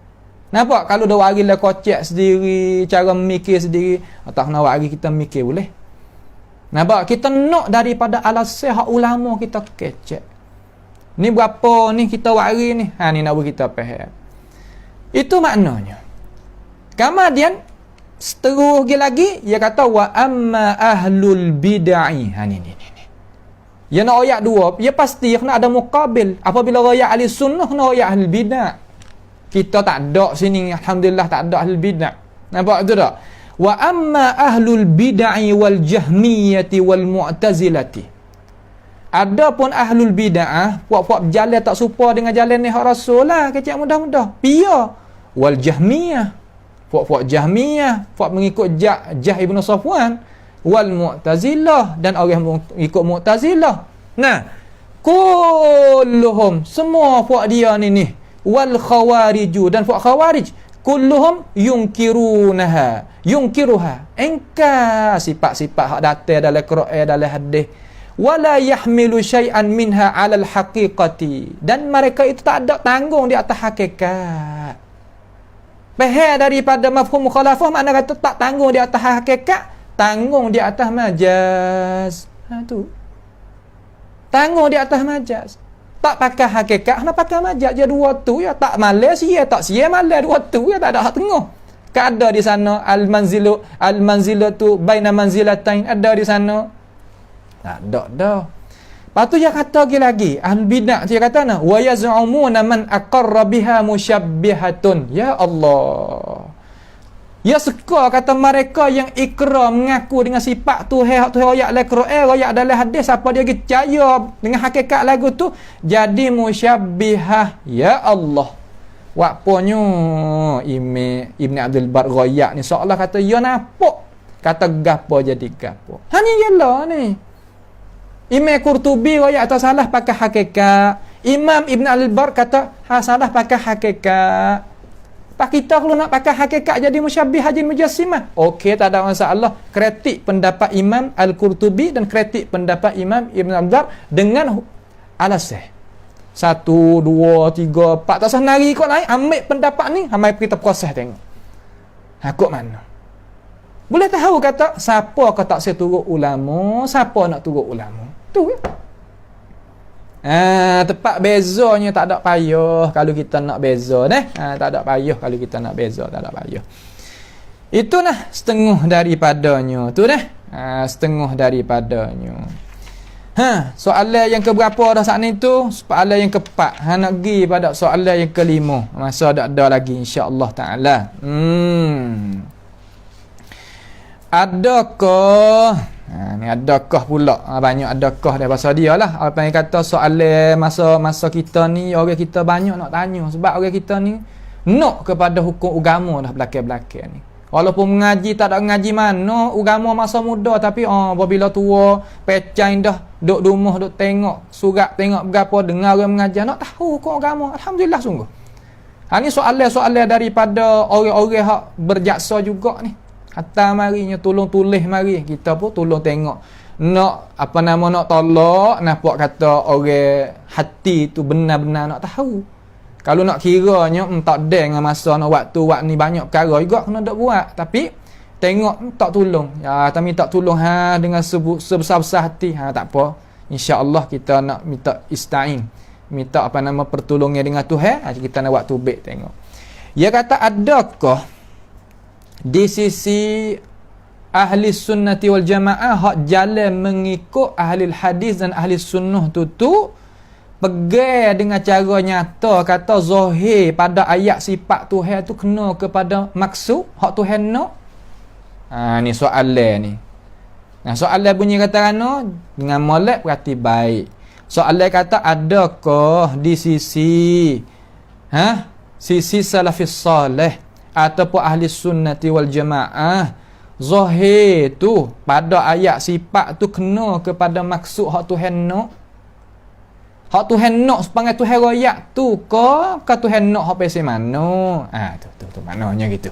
Nampak? Kalau dah wari lah kocek sendiri, cara mikir sendiri, tak nak wari kita mikir boleh. Nampak? Kita nak daripada alasan hak ulama kita kecek. Ni berapa ni kita wari ni? Ni nak bagi kita faham. Itu maknanya. Kemudian seterus lagi dia kata wa amma ahlul bid'ah. Ni. Ya nak ayat dua, ya pasti kena ada muqabil. Apabila ayat ahli sunnah kena ayat ahli bid'ah. Kita tak ada sini, alhamdulillah tak ada ahli bid'ah. Nampak tu tak? Wa amma ahlul bid'ah wal jahmiyati wal mu'tazilati. Adapun ahlul bid'ah, puak-puak berjalan tak serupa dengan jalan ni hak Rasul lah, kecil mudah-mudah. Pia wal jahmiyah. Puak-puak jahmiyah, puak mengikut Jah Ibn Safwan, wal mu'tazilah dan orang mengikut mu'tazilah. Nah, kulluhum semua puak dia ni wal khawariju dan puak khawarij kulluhum yunkiruha engkar sifat-sifat hak datang dalam Quran dalam hadis wala yahmilu syai'an minha 'ala al-haqiqati dan mereka itu tak ada tanggung di atas hakikat. Faham daripada mafhum mukhalafah makna kata tak tanggung di atas hakikat, tanggung di atas majaz. Tu tanggung di atas majaz, tak pakai hakikat, nak pakai majaz je dua tu ya, tak malas sia tak sia malas dua tu ya, tak ada hak tengah. Ada di sana al-manzilatu baina manzilatain, ada di sana. Tak ada dah. Lepas tu dia kata lagi ahli bidah dia kata wa yaz'umuna man aqarra biha musyabbihatun. Ya Allah. Ya suka kata mereka yang ikrar mengaku dengan sifat Tuhan ayat dalam Quran, ayat dalam hadis, apa dia percaya dengan hakikat lagu tu jadi musyabbihah. Ya Allah. Waktunya Ibn Abdul Bar Ghayak ni seolah kata ya nampak kata gapo jadi gapo. Hanya ialah ni. Imam Qurtubi ayat tak salah pakai hakikat. Imam Ibn Abdul Bar kata salah pakai hakikat. Pak kita kalau nak pakai hakikat jadi musyabbih haji mujassimah. Okey, tak ada masalah. Kritik pendapat Imam Al-Qurtubi dan kritik pendapat Imam Ibn Abdul Bar dengan alasan 1, 2, 3, 4 tak sah nari kot naik ambil pendapat ni, ambil kita proses tengok kok mana boleh tahu kata siapa kata saya turut ulama, siapa nak turut ulama tu ya. Tepat bezanya tak ada payah kalau kita nak beza tak ada payah kalau kita nak beza, tak ada payah. Itu nah setengah daripadanya tu setengah daripadanya. Soalan yang keberapa dah saat ni tu? Soalan yang keempat. Nak pergi pada soalan yang kelima. Masa tak ada lagi insya-Allah taala. Adakah ni adakah pula banyak adakah dah pasal dia lah. Apa yang kata soalan masa kita ni orang kita banyak nak tanya sebab orang kita ni nak kepada hukum agama dah belakang-belakang ni. Walaupun mengaji tak ada mengaji mana agama masa muda tapi apabila tua pecain dah duk rumah duk tengok surat tengok berapa dengar orang mengajar nak tahu hukum agama. Alhamdulillah sungguh. Ni soalan-soalan daripada orang-orang hak berjaksa juga ni. Hatta marinya tolong tulis mari kita pun tolong tengok. Nak nak tolak nampak kata orang hati tu benar-benar nak tahu. Kalau nak kiranya tak ada dengan masa nak waktu ni banyak perkara juga kena dak buat tapi tengok tak tolong ya tapi tak tolong dengan sebesar-besar hati tak apa insya-Allah kita nak minta istain minta pertolongan dengan Tuhan kita nak waktu baik tengok. Dia kata adakah di sisi ahli sunnati wal jamaah hak jalan mengikut ahli hadis dan ahli sunnah tu pegang dengan cara nyata kata zahir pada ayat sifat Tuhan tu kena kepada maksud hak Tuhan nak. Ni soalan ni. Soalan bunyi kata ana dengan molek berarti baik. Soalan kata adakah di sisi sisi salafis salih ataupun ahli sunnati wal jamaah zahir tu pada ayat sifat tu kena kepada maksud hak Tuhan nak. Hak Tuhan nak sepanggil Tuhan royak tu ke Tuhan nak hak pesen mana? Tu maknanya gitu.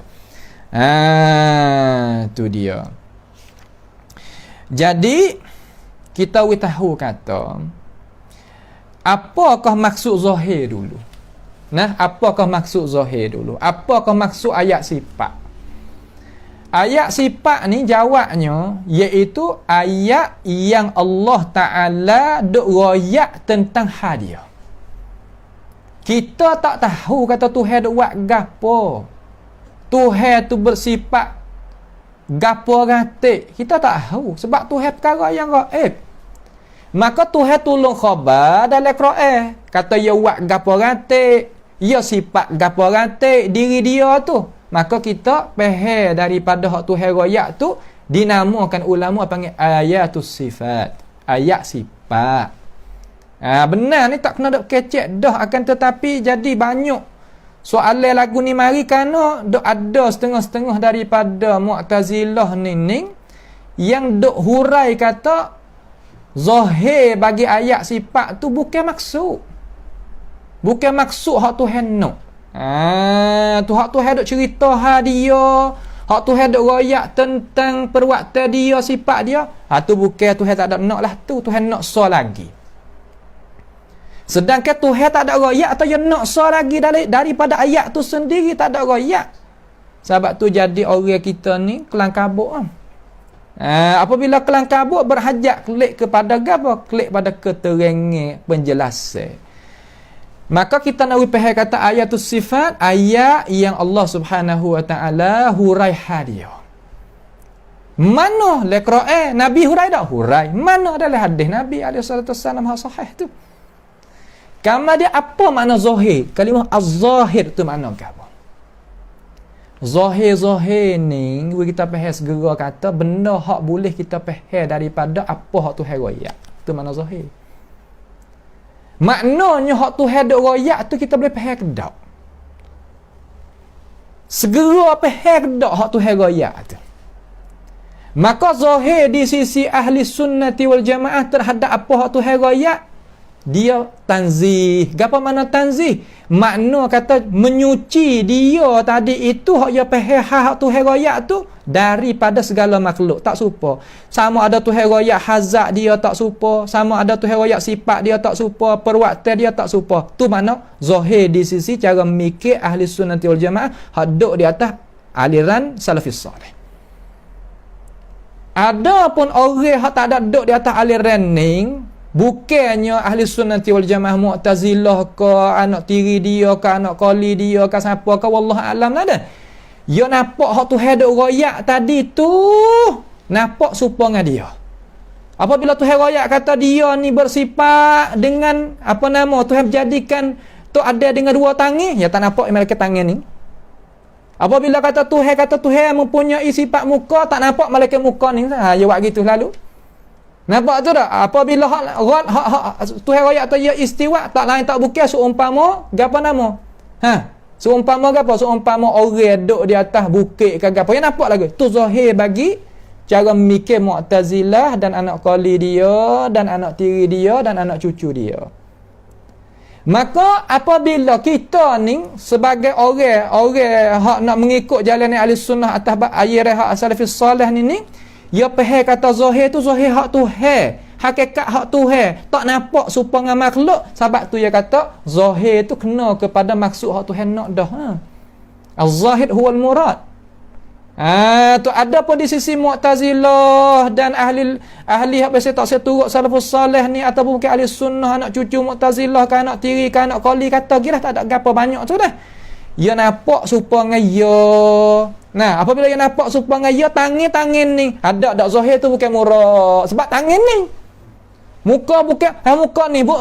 Tu dia. Jadi kita tahu kata apakah maksud zahir dulu? Apakah maksud zahir dulu? Apakah maksud ayat sifat? Ayat sifat ni jawabnya iaitu ayat yang Allah Ta'ala duk royak tentang hadiah. Kita tak tahu kata Tuhan duk buat gapo. Tuhan tu bersifat gapo ratik. Kita tak tahu sebab Tuhan perkara yang gaib. Maka Tuhan tolong khabar dalam Quran. Kata ya buat gapo ratik, ya sifat gapo ratik diri dia tu. Maka kita faham daripada hak Tuhan royak tu dinamakan ulama panggil ayatus sifat. Ayat sifat. Benar ni tak kena dok kecek dah, akan tetapi jadi banyak soalan lagu ni mari kerana dok ada setengah-setengah daripada Mu'tazilah ni yang dok hurai kata zahir bagi ayat sifat tu bukan maksud. Bukan maksud hak Tuhan nak. Tu hak Tuhan dok cerita dia, hak Tuhan dok royak tentang perbuatan dia, sifat dia. Tu bukan Tuhan tak ada nak lah tu, Tuhan nak so lagi. Sedangkan Tuhan tak ada royak atau yang nak so lagi daripada ayat tu sendiri tak ada royak. Sebab tu jadi orang kita ni kelang kabut. Apabila kelang kabut berhajat klik kepada apa? Klik pada keterangan penjelasan. Maka kita nak faham kata ayatus sifat, ayat yang Allah Subhanahu wa taala hurai hadiah. Mana le Quran Nabi hurai tak hurai? Mana adalah hadis Nabi alaihi salatu wasallam sahih tu? Kama dia apa makna zahir? Kalimah az-zahir tu makna apa? Zahir ni kita faham segera kata benda hak boleh kita faham daripada apa hak Tuhan royak. Tu makna zahir. Maknanya hak Tuhan dok royak tu kita boleh faham ke tak? Segera faham ke tak hak Tuhan royak tu? Maka zahir di sisi ahli sunnati wal jamaah terhadap apa hak Tuhan royak, dia tanzih. Apa makna tanzih? Makna kata menyuci dia tadi itu hak dia faham hak Tuhan royak tu daripada segala makhluk, tak serupa. Sama ada Tuhan royak hazat dia tak serupa, sama ada Tuhan royak sifat dia tak serupa, perbuatan dia tak serupa. Tu makna zahir di sisi cara mikir ahli sunnati wal jamaah hak duk di atas aliran salafis salih. Ada pun orang hak tak ada duk di atas aliran ni, bukannya ahli sunnati wal jamaah Mu'tazilah ke, anak tiri dia ke, anak qali dia ke, siapa ke, wallahu alam tak ada. Ya nampak hak Tuhan duk royak tadi tu, nampak serupa dengan dia. Apabila Tuhan royak kata dia ni bersifat dengan apa nama, Tuhan jadikan tu ada dengan dua tangan, ya tak nampak malaikat tangan ni. Apabila kata Tuhan mempunyai sifat muka, tak nampak malaikat muka ni. Ya buat gitu lalu. Nampak tu tak? Apabila Tuhan royak tu ya istiwa, tak lain tak bukan seumpama apa nama? Seumpama apa? Seumpama orang duduk di atas bukit ke apa. Yang nampak lagi. Tu zahir bagi cara mikir Mu'tazilah dan anak qali dia, dan anak tiri dia, dan anak cucu dia. Maka apabila kita ni sebagai orang hak nak mengikut jalan ahli sunnah atas ayat hak salafis salih ni, ya faham kata zahir tu zahir hak Tuhan, hakikat hak Tuhan, tak nampak serupa dengan makhluk. Sebab tu dia kata zahir tu kena kepada maksud hak Tuhan nak dah. Az-zahir huwal murad. Tu ada pun di sisi Mu'tazilah dan ahli hak biasa tak seturut salafus salih ni, ataupun mungkin ahli sunnah anak cucu Mu'tazilah ke anak tiri ke anak qali kata gila tak ada gapo banyak tu dah. Ya nampak serupa dengan ya. Nah, apabila dia nampak serupa dengan ya, tangan ni ada tak zahir tu bukan murah. Sebab tangan ni muka bukan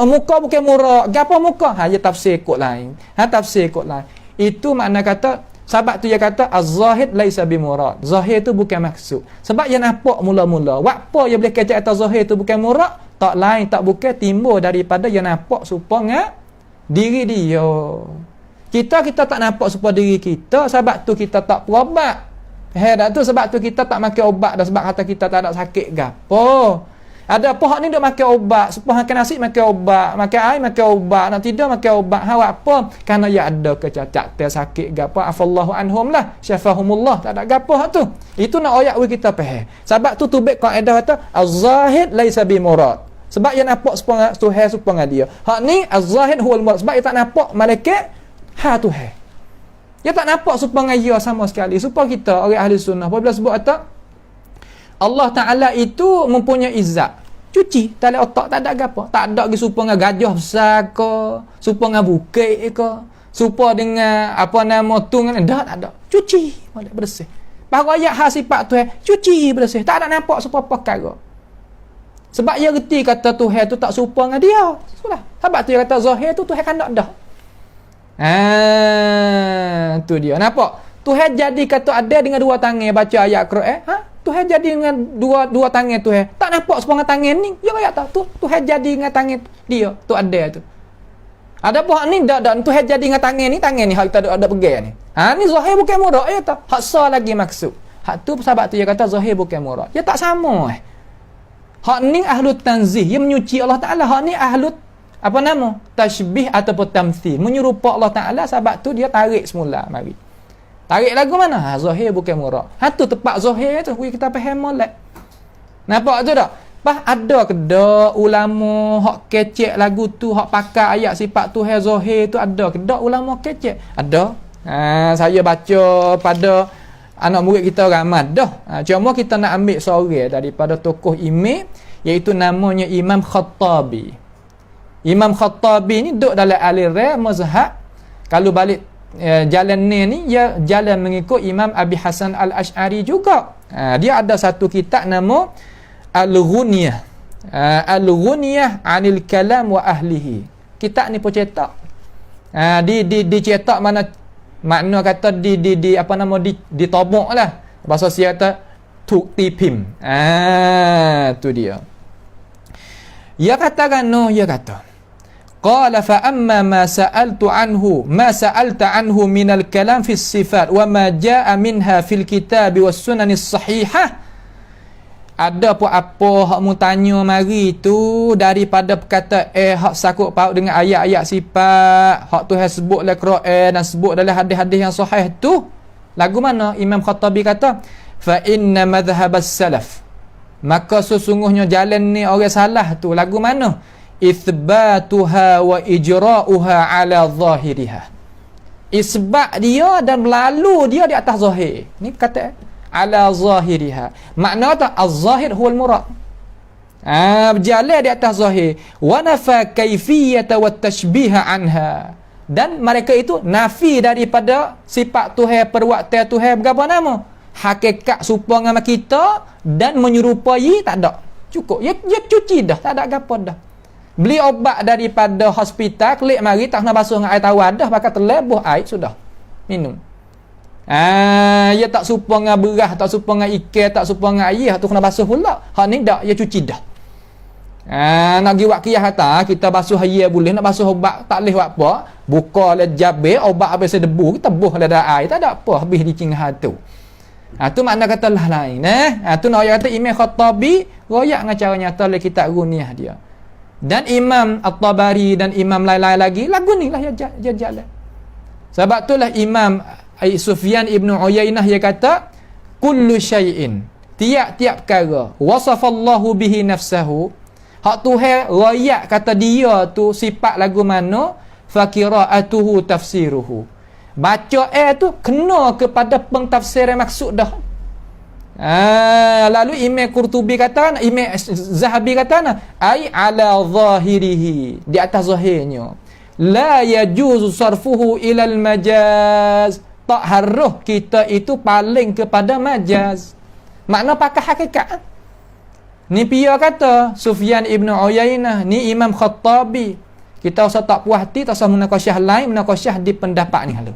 muka bukan murah. Gapo muka? Dia tafsir kod lain. Tafsir kod lain. Itu makna kata, sebab tu dia kata az-zahir laisa bimurad. Zahir tu bukan maksud. Sebab dia nampak mula-mula. Apa dia boleh kata atas zahir tu bukan murad? Tak lain tak bukan timbul daripada dia nampak serupa dengan diri dia. Kita tak nampak serupa diri kita, sebab tu kita tak berubat. Dah tu sebab tu kita tak makan ubat dah, sebab kata kita tak ada sakit gapo. Ada apa hak ni duk makan ubat, supaya makan nasi makan ubat, makan air makan ubat, nak tidur makan ubat. Apa? Kerana ya ada kecacatan sakit gapo, afallahu anhum lah, syafahumullah, tak ada gapo hak tu. Itu nak ayat kita faham. Sebab tu tubik kaedah kata az-zahid laisa bimurad. Sebab yang nampak supaya Tuhan supaya dia. Hak ni az-zahid huwal murad. Sebab dia tak nampak malaikat Tuhan. Dia tak nampak supaya ngaya sama sekali. Supaya kita orang ahli sunnah apabila sebut kata Allah Ta'ala itu mempunyai izzat, cuci dalam otak tak ada apa. Tak ada lagi supaya dengan gajah besar ke, supaya dengan bukit ke, supaya dengan apa nama tu kan, tak ada. Cuci balik bersih. Baru ayat hal sifat Tuhan, cuci bersih. Tak ada nampak supaya perkara. Sebab dia reti kata Tuhan tu tak serupa dengan dia. Sudah. Sebab tu dia kata zahir tu Tuhan kan tak dah. Tu dia. Nampak? Tuhan jadi kata ada dengan dua tangan baca ayat Quran. Tuhan jadi dengan dua tangan Tuhan. Tak nampak sepuluh tangan ni. Ya ayat tak tu. Tuhan jadi dengan tangan dia. Tu ada tu. Ada pun ni dak Tuhan jadi dengan tangan ni hak kita ada pegang ni. Ni zahir bukan murad ya tak. Hak sah lagi maksud. Hak tu sebab tu dia kata zahir bukan murad. Ya tak sama Hak ni ahlu tanzih, dia menyuci Allah Ta'ala. Hak ni ahlu apa nama? Tashbih ataupun tamthil. Menyerupa Allah Ta'ala, sebab tu dia tarik semula mari. Tarik lagu mana? Zahir bukan murad. Tu tepat zahir tu kita faham molek. Nampak tu tak? Pas ada kedak ulama hak kecek lagu tu, hak pakai ayat sifat Tuhan zahir tu ada kedak ulama kecek? Ada. Saya baca pada anak murid kita ramai dah. Cuma kita nak ambil seorang daripada tokoh imam, iaitu namanya Imam Khattabi. Imam Khattabi ni duduk dalam aliran mazhab. Kalau balik jalan ni dia jalan mengikut Imam Abi Hasan Al-Ash'ari juga. Dia ada satu kitab nama Al-Ghunyah. Al-Ghunyah 'anil kalam wa ahlihi. Kitab ni pun cetak. Dicetak makna kata di apa nama ditobok lah. Bahasa Sia kata tuk tipim. Tu dia. Ya katakan ya kata. Qala fa amma ma sa'alta anhu min al-kalam fi sifat wa ma jaa minha fil kitab was sunan as-sahihah. Ada apa hak mu tanya mari tu daripada perkataan hak sakut paut dengan ayat-ayat sifat hak Tuhan sebut dalam Quran dan sebut dalam hadis-hadis yang sahih tu, lagu mana? Imam Khattabi kata fa inna madhhabas salaf, maka sesungguhnya jalan ni orang salah tu lagu mana? Itsbatuha wa ijra'uha ala zahiriha, isbat dia dan melalu dia di atas zahir. Ni kata ala zahiriha, makna tak az-zahir huwal murad. Berjalan di atas zahir. Wa nafa kaifiyata wat tashbiha anha, dan mereka itu nafi daripada sifat Tuhan, perbuatan Tuhan berapa nama? Hakikat serupa dengan kita dan menyerupai tak ada. Cukup. Ya cuci dah, tak ada apa dah. Beli obat daripada hospital, klik mari tak kena basuh dengan air tawar dah, pakai terlebuh air sudah. Minum. Ya tak serupa dengan berah, tak serupa dengan ikan, tak serupa dengan air, tu kena basuh pula. Hak ni dak, ya cuci dah. Nak pergi buat qiyah kata kita basuh air boleh, nak basuh obat tak boleh buat apa, buka le jabir obat habis debu, kita buh le air, tak ada apa habis di cingah tu. Tu makna kata lah lain tu nak ayat kata Imam Khattabi royak dengan cara nyata le kitab Ghunyah dia. Dan Imam At-Tabari dan imam lain-lain lagi lagu ni lah ya jalan. Sebab itulah Imam Sufyan Ibn Uyainah dia kata kullu syai'in, tiap-tiap perkara wasafallahu bihi nafsahu, hak Tuhan royak kata dia tu sifat lagu mana, fakira'atuhu tafsiruhu, baca tu kena kepada pentafsiran maksud dah. Lalu Imam Qurtubi kata, Imam Zahabi kata ai ala zahirihi, di atas zahirnya, la yajuzu sarfuhu ilal majaz, tak harus kita itu paling kepada majaz, makna pakai hakikat. Ni pia kata Sufyan Ibn Uyainah, ni Imam Khattabi. Kita usah tak puas hati, tak usah menaqasyah lain, menaqasyah di pendapat ni halu.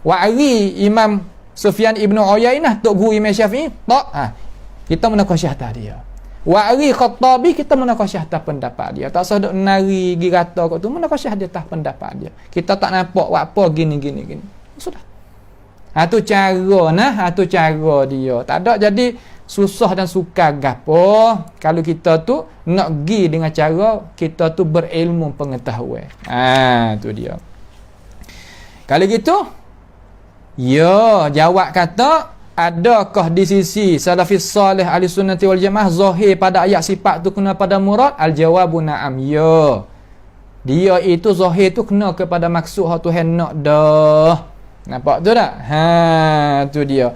Wa'ari Imam Sufyan Ibn Uyainah tok guru Imam Syafi'i tak, kita menaqasyah atas dia. Wa'ari Khattabi, kita menaqasyah atas pendapat dia. Tak usah duk nari gi kata kat tu, menaqasyah dia atas pendapat dia. Kita tak nampak buat apa gini. Sudah. Tu cara tu cara dia. Tak ada jadi susah dan sukar gapo kalau kita tu nak pergi dengan cara kita tu berilmu pengetahuan. Tu dia. Kalau gitu jawab kata, adakah di sisi salafis salih ahli sunnati wal jamaah zahir pada ayat sifat tu kena pada murad? Al jawabu na'am. Dia itu zahir tu kena kepada maksud hak Tuhan nak dah. Nampak tu tak? Tu dia.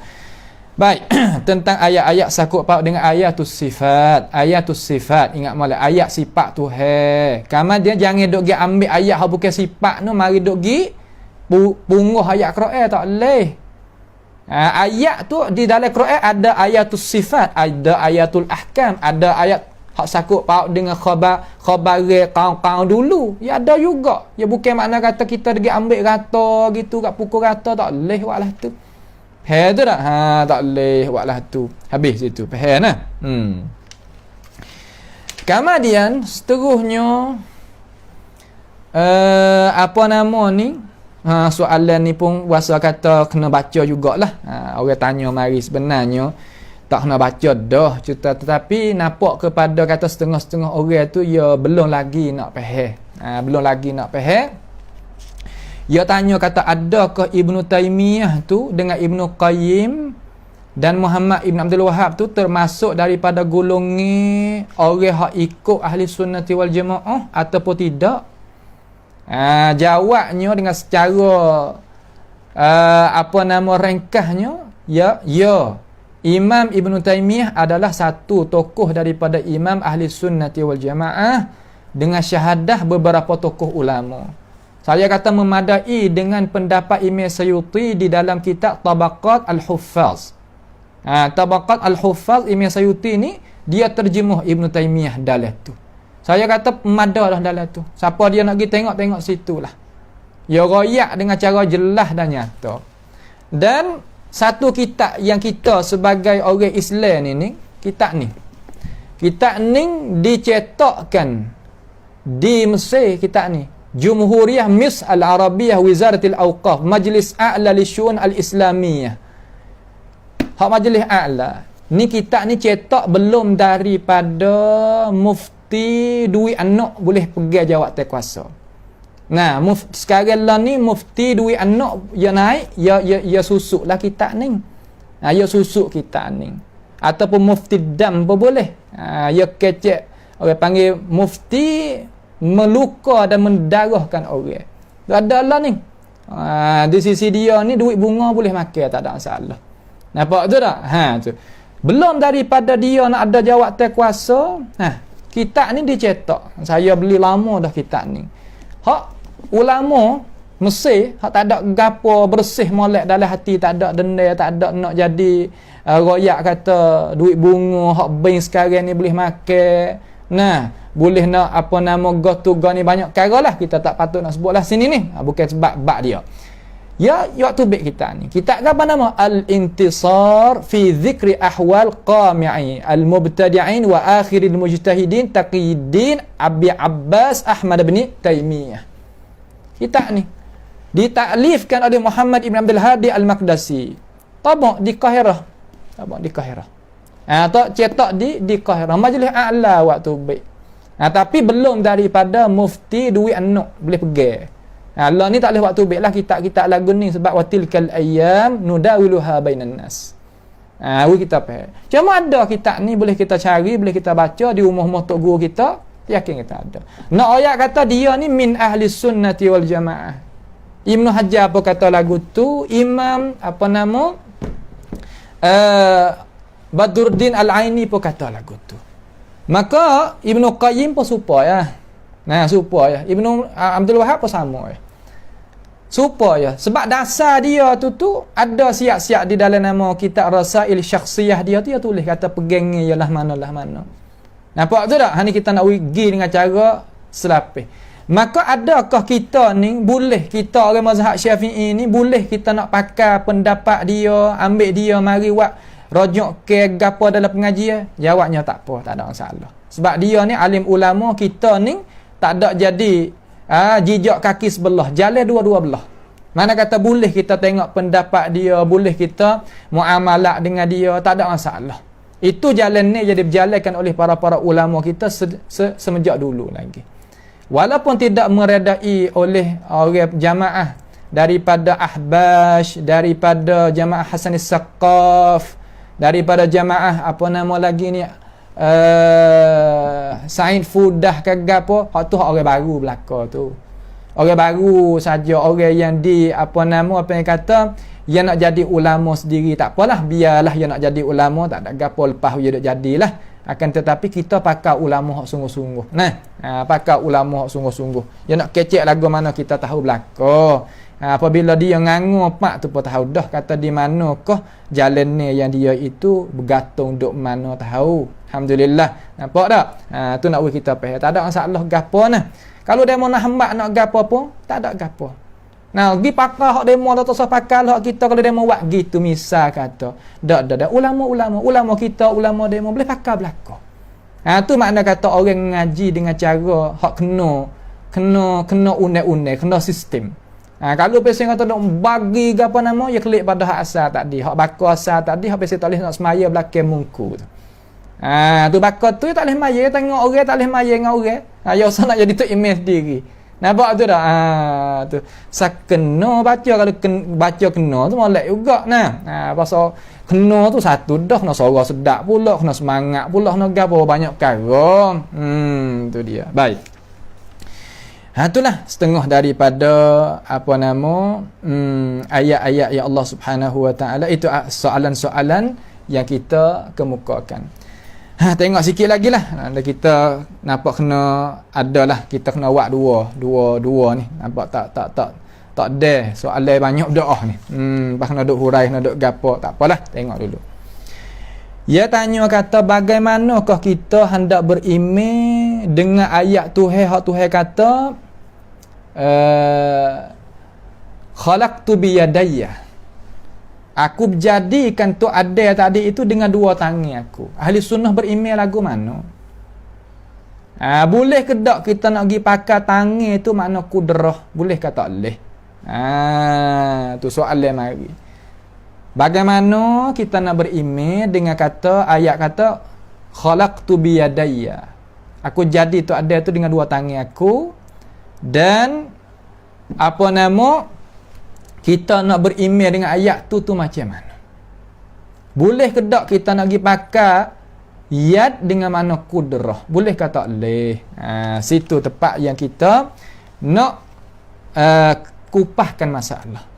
Baik, tentang ayat-ayat sakut paut dengan ayatus sifat. Ayatus sifat, ingat molek ayat sifat Tuhan. Kamu dia jangan dok gi ambil ayat hak bukan sifat tu mari dok gi punguh ayat Quran tak leh. Ayat tu di dalam Quran ada ayatus sifat, ada ayatul ahkam, ada ayat hak sakut paut dengan khabar kaum-kaum dulu. Ya ada juga. Ya bukan makna kata kita pergi ambil rata gitu kat pukul rata tak leh waklah tu. Faham tu tak? Tak leh waklah tu. Habis situ. Faham nah? Kemudian seterusnya apa nama ni? Soalan ni pun wasa kata kena baca jugalah. Orang tanya mari sebenarnya tak kena baca dah cerita, tetapi nampak kepada kata setengah-setengah orang tu ya belum lagi nak faham. Belum lagi nak faham. Dia tanya kata adakah Ibnu Taimiyah tu dengan Ibnu Qayyim dan Muhammad Ibn Abdul Wahhab tu termasuk daripada golongan orang hak ikut ahli sunnati wal jamaah ataupun tidak? Jawabnya dengan secara apa nama ringkasnya, ya Imam Ibn Taimiyah adalah satu tokoh daripada Imam Ahli Sunnati wal Jamaah dengan syahadah beberapa tokoh ulama. Saya kata memadai dengan pendapat Imam Sayuti di dalam kitab Tabaqat Al-Huffaz. Tabaqat Al-Huffaz Imam Sayuti ni dia terjemuh Ibn Taimiyah dalam tu. Saya kata madalah dalam tu. Siapa dia nak pergi tengok situlah. Ya royak dengan cara jelas dan nyata. Dan satu kitab yang kita sebagai orang Islam ni kitab ni dicetakkan di Mesir. Kitab ni Jumhuriyah Misr Al-Arabiyah Wizaratil Awqaf Majlis A'la Lisyu'un Al-Islamiyah. Hak Majlis A'la ni kitab ni cetak belum daripada Mufti Dwi Anak boleh pergi jawab kuasa. Nah, sekarang lah ni Mufti Dwi Anak ya naik, ya susuklah kitab ni. Ya susuk kitab ni. Ataupun Mufti Dam pun boleh. Ya kecek orang panggil Mufti meluka dan mendarahkan orang. Ada lah ni. Di sisi dia ni duit bunga boleh makan tak ada masalah. Nampak tu tak? Tu. Belum daripada dia nak ada jawab kuasa. Kitab ni dicetak. Saya beli lama dah kitab ni. Hak ulama Mesir hak tak ada gapo bersih molek dalam hati, tak ada dendam, tak ada nak jadi royak kata duit bunga hak bank sekarang ni boleh makan. Boleh nak apa nama gotuga ni banyak perkara lah kita tak patut nak sebutlah sini ni. Bukan sebab bab dia. Ya tubik kita ni. Kitab apa nama? Al-Intisar fi Dzikri Ahwal Qami'i Al-Mubtadi'in wa Akhiril Mujtahidin Taqiyuddin Abi Abbas Ahmad bin Taimiyah. Kitab ni ditaklifkan oleh Muhammad Ibn Abdul Hadi Al-Maqdisi. Tabak di Kahirah. Tak cetak di Kahirah. Majlis A'la waktu baik. Tapi belum daripada Mufti Dwi Anak boleh pergi. Allah ni tak boleh waktu baiklah kitab-kitab lagu ni sebab watilkal ayyam nudawiluha bainan nas. Kita faham. Cuma ada kitab ni boleh kita cari, boleh kita baca di rumah-rumah tok guru kita, yakin kita ada. Nak ayat kata dia ni min ahli sunnati wal jamaah. Ibnu Hajar apa kata lagu tu, Imam apa nama? Badruddin Al-Aini pun kata lagu tu. Maka Ibnu Qayyim pun supaya. Supaya Ibnu Abdul Wahhab pun sama supaya sebab dasar dia tu ada siap-siap di dalam nama kitab Rasail Syakhsiyah dia tulis kata pegangnya ialah mana. Nampak tu tak? Ni kita nak pergi dengan cara selapis. Maka adakah kita ni boleh kita orang mazhab Syafi'i ni boleh kita nak pakai pendapat dia, ambil dia mari buat rujuk ke gapo dalam pengajian? Jawabnya tak apa, tak ada masalah. Sebab dia ni alim ulama, kita ni tak ada jadi jijak kaki sebelah, jalan dua-dua belah. Mana kata boleh kita tengok pendapat dia, boleh kita muamalah dengan dia, tak ada masalah. Itu jalan ni jadi berjalankan oleh para ulama kita semenjak dulu lagi. Walaupun tidak meredai oleh orang jamaah daripada Ahbash, daripada jamaah Hasan As-Saqqaf, daripada jamaah apa nama lagi ni Said Fudah ke apa, hak tu hak orang baru belaka tu. Orang baru saja, orang yang apa yang kata dia nak jadi ulama sendiri, tak apalah, biarlah dia nak jadi ulama, tak ada gapo lepas dia dak jadilah. Akan tetapi kita pakai ulama hak sungguh-sungguh. Nah, pakai ulama hak sungguh-sungguh. Dia nak kecek lagu mana kita tahu belaka. Apabila dia ngangu pak tu pun tahu dah kata di manakah jalan ni yang dia itu bergantung duk mana tahu. Alhamdulillah. Nampak tak? Tu nak kita faham. Tak ada masalah gapo nah. Kalau demo nak hambak nak gapo pun tak ada gapo. Nah, gi pakar hak demo tak usah pakar hak kita kalau demo buat gitu misal kata. Dak ulama kita ulama demo boleh pakar belaka. Tu makna kata orang ngaji dengan cara hak kena une-une, kena sistem. Kalau pesen kata nak bagi apa nama ya klik pada hak asal tadi, hak bakar asal tadi, hak pesen tak boleh nak semaya belakang mungku tu. Tu bakar tu tak boleh maya, tengok orang tak boleh maya dengan orang. Ya usah nak jadi tu imej sendiri. Nampak tu dah. Tu sakena baca, kalau baca kena tu molek juga nah. Pasal kena tu satu dah kena suara sedap pula, kena semangat pula, kena gapo banyak perkara. Tu dia. Baik. Itulah setengah daripada ayat-ayat yang Allah Subhanahu Wa Taala itu soalan-soalan yang kita kemukakan. Tengok sikit lagi lah. Kita nampak kena adalah kita kena buat dua ni. Nampak tak ada soalan banyak doa ni. Pas kena duk hurai, kena duk gapo, tak apalah. Tengok dulu. Dia tanya kata bagaimanakah kita hendak beriman dengan ayat Tuhan hak Tuhan kata khalaqtu biyadayya, aku jadikan tu ada tadi itu dengan dua tangan aku. Ahli sunnah beriman lagu mana? Boleh ke tak kita nak pergi pakai tangan itu makna kudrah? Boleh ke tak boleh? Tu soalan mari. Bagaimana kita nak beriman dengan kata ayat kata khalaqtu biyadayya, aku jadi tu ada tu dengan dua tangan aku. Dan kita nak beriman dengan ayat tu macam mana? Boleh ke tak kita nak pergi pakai yad dengan mana kudrah? Boleh ke tak boleh? Situ tepat yang kita nak kupahkan masalah.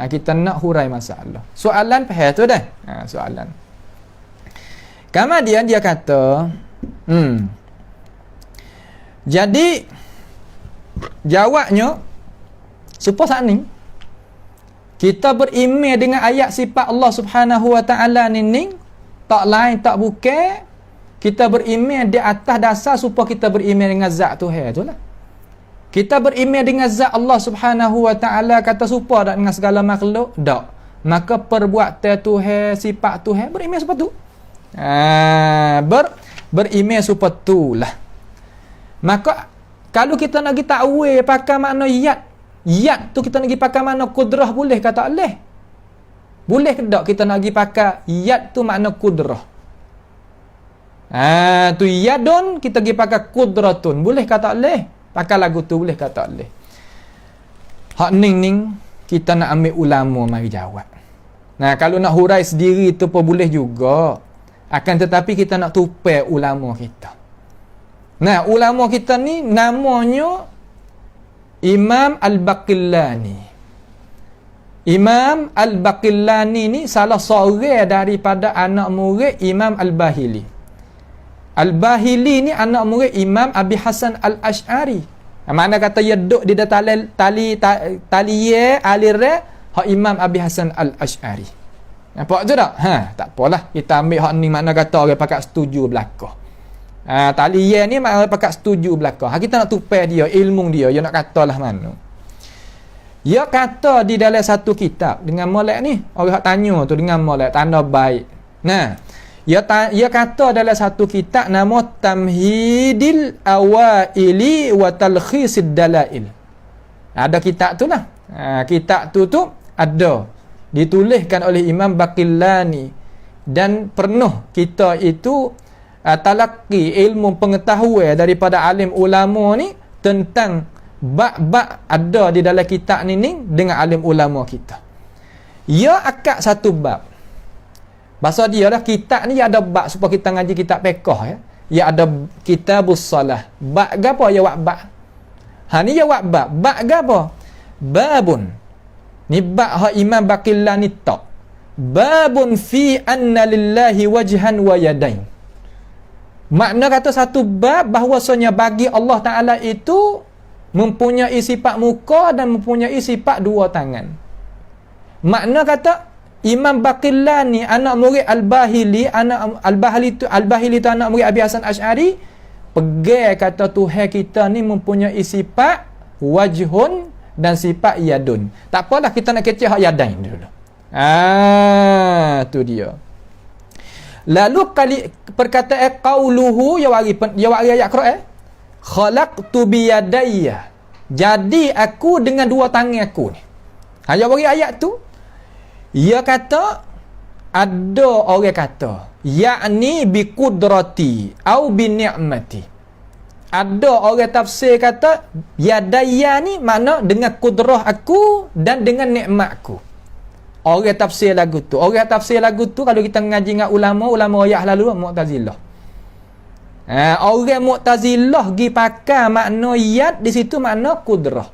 Kita nak hurai masalah. Soalan faham tu dah? Soalan. Kemudian dia kata, jadi jawabnya supaya saat ni kita beriman dengan ayat sifat Allah Subhanahu Wa Taala ni tak lain tak bukan kita beriman di atas dasar supaya kita beriman dengan zat Tuhan itulah. Kita beriman dengan zat Allah Subhanahu Wa Taala kata supaya tak dengan segala makhluk tak. Maka perbuatan Tuhan, sifat Tuhan beriman supaya tu. Beriman supaya tulah. Maka kalau kita nak pergi takwil pakai makna yad tu kita nak pergi pakai makna kudrah, boleh ke tak boleh? Boleh ke tak kita nak pergi pakai yad tu makna kudrah? Tu yadun kita pergi pakai kudratun, boleh ke tak boleh? Pakai lagu tu boleh ke tak boleh? Hak ning kita nak ambil ulama mari jawab. Kalau nak hurai sendiri tu pun boleh juga. Akan tetapi kita nak tupai ulama kita. Ulama kita ni namanya Imam Al-Baqillani. Imam Al-Baqillani ni salah seorang daripada anak murid Imam Al-Bahili. Al-Bahili ni anak murid Imam Abi Hasan Al-Ash'ari. Mana kata dia duduk di tali alire hak Imam Abi Hasan Al-Ash'ari. Nampak je tak? Tak apalah. Kita ambil hak ni makna kata orang pakat setuju belakang. Tali ni makna pakat setuju belakang. Kita nak tupai dia, ilmu dia nak katalah mana. Dia kata di dalam satu kitab dengan molek ni, orang tanya tu dengan molek tanda baik. Dia kata dalam satu kitab nama Tamhidil Awaili wa Talkhisid Dalail. Ada kitab tu lah. Kitab tu ada dituliskan oleh Imam Baqillani, dan pernah kita itu talaqi ilmu pengetahuan daripada alim ulama ni tentang bab-bab ada di dalam kitab ni dengan alim ulama kita. Ia akak satu bab. Bahasa dia dah kitab ni ada bab supaya kita ngaji kitab fiqh ya. Ia ada kitabus salah. Bab apa ya buat bab? Ha ni jawab bab. Bab ke apa? Babun. Ni bab hak Imam Baqillani tak. Babun fi anna lillahi wajhan wa yadain. Makna kata satu bab bahawasanya bagi Allah Ta'ala itu mempunyai sifat muka dan mempunyai sifat dua tangan. Makna kata Imam Baqillani anak murid Al-Bahili, anak Al-Bahili tu anak murid Abi Hasan Asy'ari, pegang kata Tuhan kita ni mempunyai sifat wajhun dan sifat yadun. Tak apalah kita nak kecil hak yadain dulu. Tu dia. Lalu kali perkataan qauluhu ya wari ayat Quran, khalaqtu biyadayya, jadi aku dengan dua tangan aku ni. Ya wari ayat tu ia kata ada orang kata yakni bi qudrati au bi ni'mati. Ada orang tafsir kata yadayya ni makna dengan kudrah aku dan dengan nikmatku. Orang tafsir lagu tu. Orang tafsir lagu tu kalau kita mengaji dengan ulama ayat lalu Mu'tazilah. Orang Mu'tazilah pergi pakai makna yad di situ makna kudrah.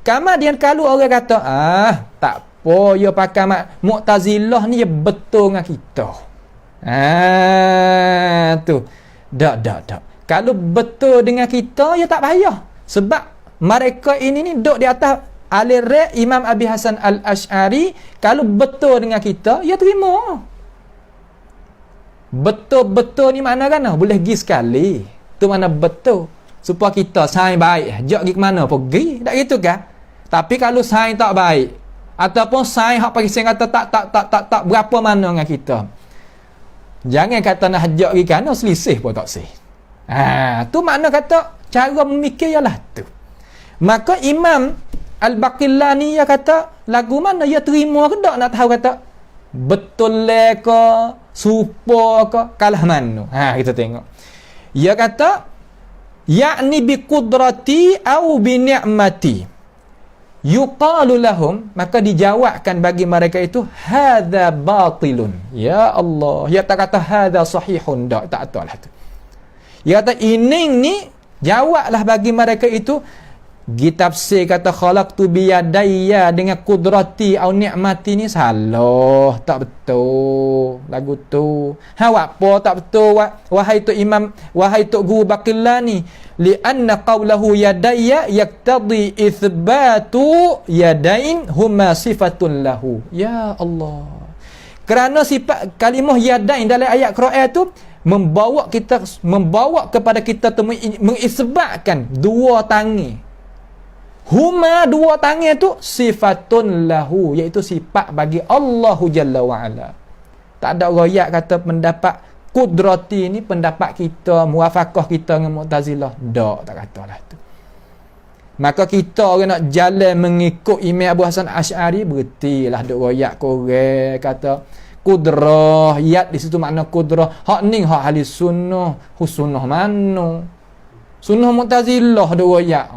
Kemudian kalau orang kata tak apa dia pakai Mu'tazilah ni betul dengan kita. Tu. Tak. Kalau betul dengan kita ya tak payah. Sebab mereka ini ni duduk di atas aliran Imam Abi Hasan Al-Asy'ari. Kalau betul dengan kita ya terima. Betul-betul ni makna kan boleh pergi sekali. Tu mana betul. Supaya kita sains baik. Jak pergi ke mana pergi. Tak gitu kan? Tapi kalau sains tak baik ataupun sains hak pagi saya kata tak berapa mana dengan kita. Jangan kata nak hajak pergi kana selisih pun tak sih. Tu makna kata cara memikir ialah tu. Maka Imam Al-Baqillani dia kata lagu mana dia terima ke tak nak tahu kata betul ke supa ke kalah mana. Kita tengok. Dia kata yakni bi qudrati au bi ni'mati. Yuqalu lahum, maka dijawabkan bagi mereka itu hadza batilun. Ya Allah, dia tak kata hadza sahihun, tak tahu lah tu. Dia kata ini ni jawablah bagi mereka itu ditafsir kata khalaqtu biyadayya dengan kudrati au ni'mati ni salah, tak betul lagu tu. Apa tak betul wahai tu Imam, wahai tu Guru Baqillani, lianna qawlahu yadayya yaqtadi itsbatu yadain huma sifatun lahu. Ya Allah, kerana sifat kalimah yadain dalam ayat Quran tu membawa kepada kita mengisbatkan dua tangan. Huma dua tangan tu sifatun lahu, iaitu sifat bagi Allah Jalla wa Ala. Tak ada royak kata pendapat kudrati ni pendapat kita, muafakah kita dengan Mu'tazilah. Tak katalah tu. Maka kita orang nak jalan mengikut Imam Abu Hasan Asy'ari, berhentilah duk royak korang kata kudrah, yad di situ makna kudrah. Hak ni hak ahli sunnah, sunnah mana? Sunnah Mu'tazilah duk royak.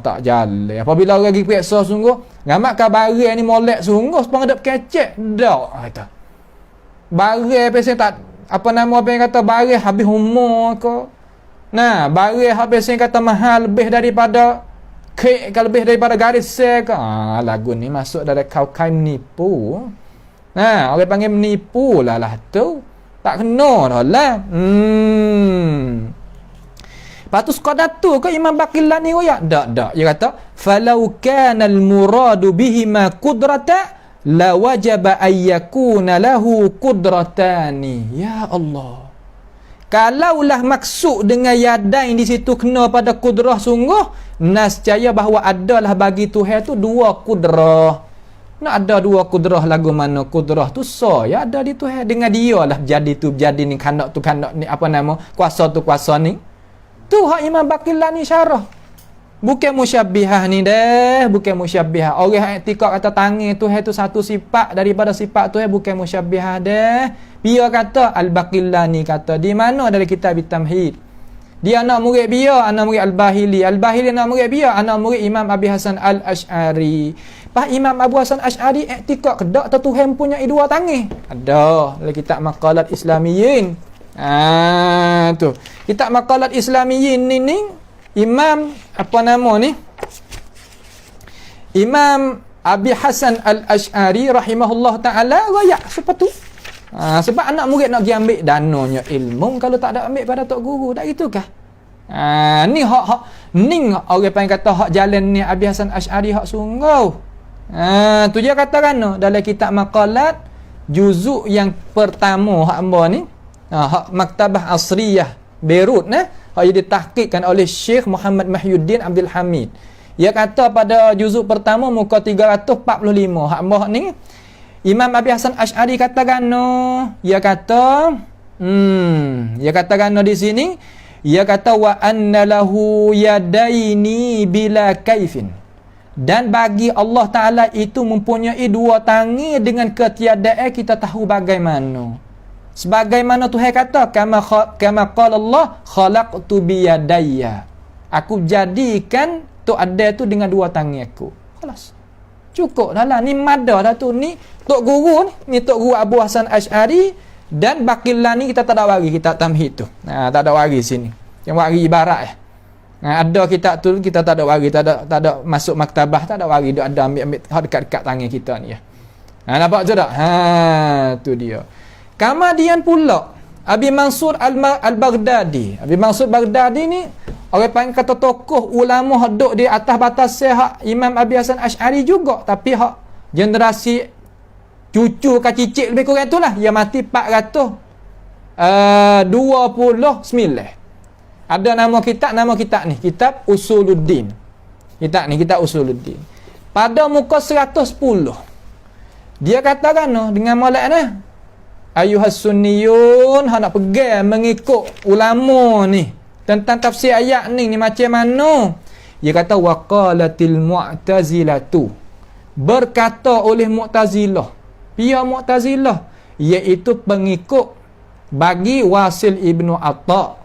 Tak jalan. Apabila orang pergi periksa sungguh, ngamak kabarang ni molek sungguh sepang ada kecek. Tak kata. Barang pesen tak apa nama apa yang kata barang habis umur ke. Nah, barang habis yang kata mahal lebih daripada kek, lebih daripada garis sel ke. Lagu ni masuk dari kau menipu. Nah, orang panggil menipu lah tu. Tak kena dah lah. Lepas tu sekadar tu ke Imam Baqillani royak? Tak. Dia kata, falau kana al-muradu bihima qudrata la wajaba ayyakuna lahu qudratani. Ya Allah. Kalaulah maksud dengan yadain di situ kena pada kudrah sungguh, nascaya bahawa adalah bagi Tuhan tu dua kudrah. Nak ada dua kudrah lagu mana kudrah tu ya ada di Tuhan. Dengan dia lah jadi tu jadi ni kanak tu kanak ni apa nama kuasa tu kuasa ni. Tu hak Imam Baqillani syarah. Bukan musyabbihah ni dah, bukan musyabbihah. Orang yang i'tikad kata tangan Tuhan tu satu sifat daripada sifat Tuhan, bukan musyabbihah dah. Dia kata Al-Baqillani kata di mana dari kitab Tamhid. Dia anak murid dia, anak murid Al-Bahili. Al-Bahili anak murid dia, anak murid Imam Abi Hasan Al-Asy'ari. Pak Imam Abu Hasan Asy'ari i'tikad kedak Tuhan punya dua tangan. Ada dalam kitab Maqalat Islamiyyin. Tu. Kitab Maqalat Islamiyyin ni Imam apa nama ni? Imam Abi Hasan Al-Ash'ari rahimahullah ta'ala rayak seperti tu. Sebab anak murid nak pergi ambil dananya ilmu, kalau tak ada ambil pada tok guru, tak gitukah? Ni hak ni orang panggil kata hak jalan ni Abi Hasan Ash'ari hak sungguh. Tu dia katakan dalam kitab maqalat juzuk yang pertama hak hamba ni, hak Maktabah Asriyah Beirut hak yang ditahqiqkan oleh Syekh Muhammad Mahyuddin Abdul Hamid. Ia kata pada juzuk pertama muka 345 hak hamba ni Imam Abi Hasan Ash'ari katakan ia katakan di sini, ia kata wa anna lahu yadaini bila kaifin, dan bagi Allah Ta'ala itu mempunyai dua tangan dengan ketiadaan kita tahu bagaimana. Sebagaimana Tuhan kata kama qala Allah khalaqtu biyadayya, aku jadikan tu ada tu dengan dua tangan aku. Kelas. Cukup dah lah, ni madah dah tu. Ni Tok Guru ni Tok Guru Abu Hasan Ash'ari, dan Baqillah ni kita tak ada wari kitab tamhid tu. Tak ada wari sini. Yang wari ibarat ada kitab tu kita tak ada wari, tak ada masuk maktabah, tak ada wari, dia ada ambil dekat-dekat tangan kita ni nampak je tak? Tu dia. Kemudian pula Abi Mansur Al-Baghdadi. Abi Mansur Baghdadi ni orang panggil kata tokoh ulama duduk di atas batas hak Imam Abi Hasan Ash'ari juga, tapi hak generasi cucu ke cicit lebih kurang itulah, dia mati 429. Ada nama kitab ni kitab Usuluddin. Kitab Usuluddin. Pada muka 110 dia katakan dengan molek ni, ayuhas sunniyun, nak pegang mengikut ulama ni tentang tafsir ayat ni macam mana. Dia kata waqalatil mu'tazilatu, berkata oleh Mu'tazilah, pihak Mu'tazilah, iaitu pengikut bagi Wasil Ibnu Atta.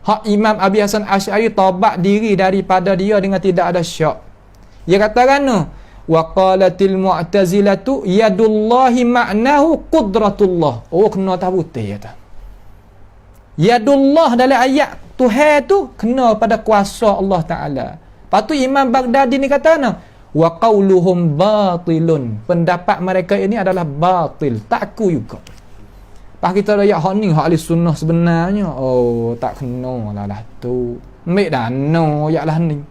Hak Imam Abi Hasan Ash'ari taubat diri daripada dia dengan tidak ada syak. Dia katakan waqalatil mu'tazilatu yadullahi ma'nahu qudratullah. Kena tahu betul kata. Yadullah dalam ayat Tuhan tu kena pada kuasa Allah Ta'ala. Lepas tu Imam Baghdadi ni kata wa qauluhum batilun, pendapat mereka ini adalah batil, tak aku juga. Pas kita ayat hak ni hak ahli sunnah sebenarnya, tak kena lah tu. Ambil dah ayat ni.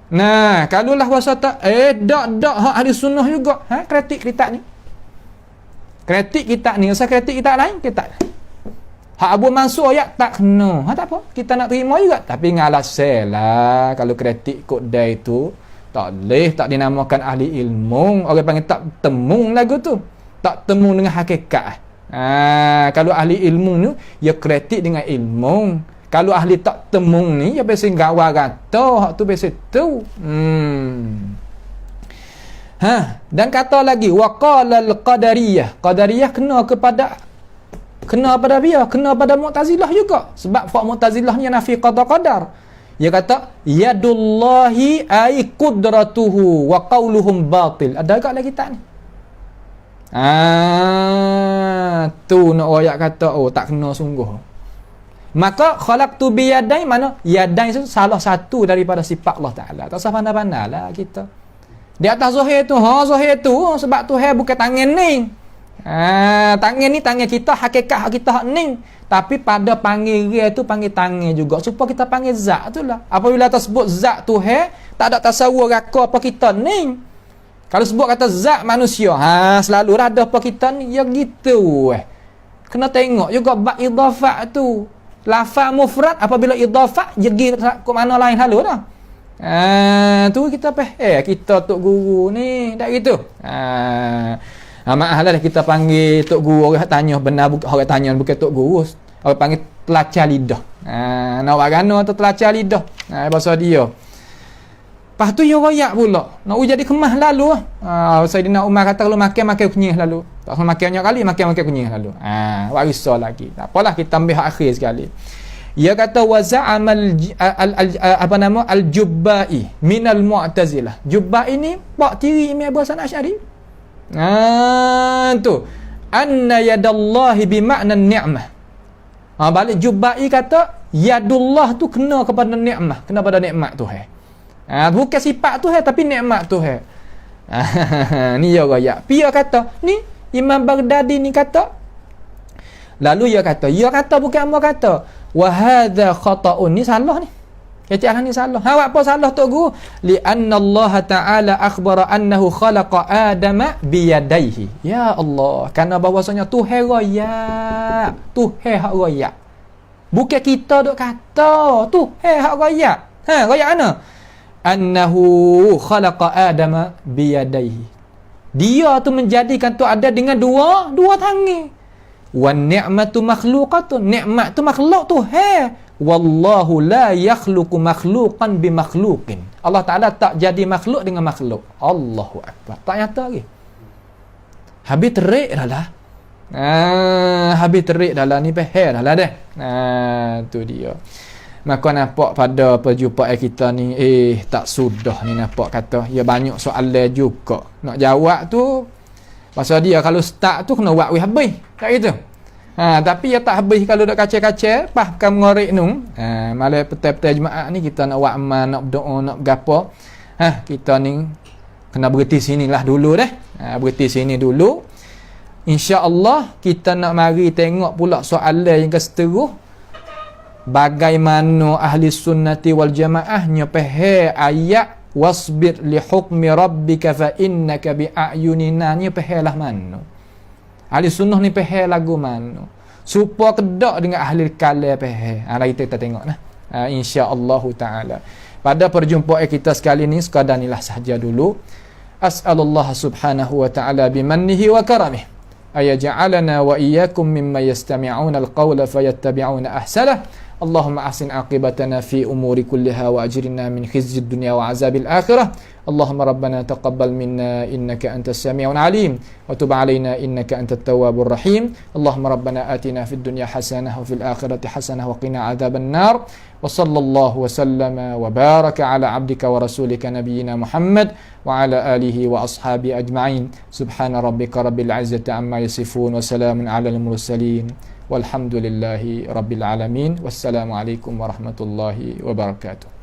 Nah, kalau lah wasa tak dak hak ahli sunnah juga. Kritik kitab ni. Kritik kitab ni, usah kritik kitab lain, kitab. Hak Abu Mansur ayat tak kena. Tak apa, kita nak terima juga, tapi ngalaselah kalau kritik kod dia itu tak boleh, tak dinamakan ahli ilmu. Orang panggil tak temu lagu tu. Tak temu dengan hakikat. Kalau ahli ilmu ni dia kritik dengan ilmu. Kalau ahli tak temu ni dia biasa gawar kata hak tu biasa tu. Dan kata lagi waqala al-qadariyah. Qadariyah kena pada dia, kena pada Mu'tazilah juga. Sebab fak Mu'tazilah ni nafi qada qadar. Dia kata yadullahi ay qudratuhu wa qawluhum batil. Ada kat lagi tak ni? Tu nak ayat kata tak kena sungguh. Maka khalaqtu bi yadain, mana yadain itu salah satu daripada sifat Allah Taala. Tak usah pandai-pandailah kita. Di atas zahir tu, zahir tu sebab Tuhan bukan tangan ni. Tangan ni tangan kita, hakikat kita hak ni. Tapi pada panggil dia tu panggil tangan juga, supaya kita panggil zat tu lah. Apabila tersebut zat Tuhan, tak ada tasawur raka apa kita ni. Kalau sebut kata zat manusia, selalu ada apa kita ni, ya gitu. Kena tengok juga bab idafat tu. Lafaz mufrad apabila idafat pergi ke mana lain halu dah. Tu kita kita tok guru ni tak gitu. Maaf lah kita panggil tok guru, orang tanya benar orang tanya bukan tok guru. Orang panggil telacah lidah. Nak warana tu telacah lidah. Bahasa dia. Lepas tu dia royak pula. Nak jadi kemah lalu. Sayyidina Umar kata kalau makan kunyih lalu. Tak usah makan banyak kali, makan kunyih lalu. Warisah lagi. Tak apalah, kita ambil hak akhir sekali. Ia kata wa za'amal al-Jubba'i minal Mu'tazilah. Jubba'i ni pak tiri Imam Abu Hasan Ash'ari. Tu. Anna yadallahi bi ma'na ni'mah. Balik Jubba'i kata Yadullah tu kena kepada nikmat, kena pada nikmat Tuhan. Bukan sifat Tuhan tapi nikmat Tuhan. Ni ya raya. Dia kata, ni Imam Baghdadi ni kata. Lalu dia kata bukan hamba kata. Wa hadza khata'un, ni salah ni. Kata ni salah. Awak apa salah tok guru? Li anna Allah Ta'ala akhbara annahu khalaqa Adama biyadaihi. Ya Allah, kerana bahwasanya Tuhan raya. Tuhan hak raya. Bukan kita dok kata, Tuhan hak raya. Raya mana? Annahu khalaqa Adama biyadaihi. Dia tu menjadikan tu ada dengan dua tangan. Wan ni'matu makhluqatun, nikmat tu makhluk Tuhan. Wallahu la yakhluqu makhluqan bi makhluqin. Allah Ta'ala tak jadi makhluk dengan makhluk. Allahu Akbar. Tak nyata lagi. Habis terik dah lah. Habis terik dah lah. Ni pehel dah lah dah. Tu dia. Maka nampak pada perjumpaan kita ni, tak sudah ni nampak kata. Ya banyak soalan juga. Nak jawab tu, pasal dia kalau start tu kena buat habis. Tak gitu. Tapi ya tak habis kalau dak kaca-kaca, pahkan mengorek nung. Malam petang-petang Jumaat ni kita nak buat amal, nak berdoa, nak bergapo. Kita ni kena berhenti sinilah dulu dah. Berhenti sini dulu. Insya-Allah kita nak mari tengok pula soalan yang keseterusnya. Bagaimana ahli sunnati wal jamaahnya faham ayat wasbir li hukmi rabbika fa innaka bi a'yunina, ni faham lah mana. Ahli sunnah ni faham lagu mana. Supaya kedak dengan ahli kalam faham. Hari kita tengok nah. Insya-Allah taala. Pada perjumpaan kita sekali ni sekadar inilah sahaja dulu. As'alullah subhanahu wa ta'ala bimannihi wa karamih ayaj'alana wa iyyakum mimma yastami'una al-qawla fayattabi'una ahsanah. اللهم أحسن عاقبتنا في أمور كلها وأجرنا من خزي الدنيا وعذاب الآخرة. اللهم ربنا تقبل منا إنك أنت السميع العليم وتب علينا إنك أنت التواب الرحيم. اللهم ربنا آتنا في الدنيا حسنة وفي الآخرة حسنة وقنا عذاب النار. وصلى الله وسلم وبارك على عبدك ورسولك نبينا محمد وعلى آله وأصحابه أجمعين. سبحان ربك رب العزة عما يصفون وسلام على المرسلين والحمد لله رب العالمين. والسلام عليكم ورحمة الله وبركاته.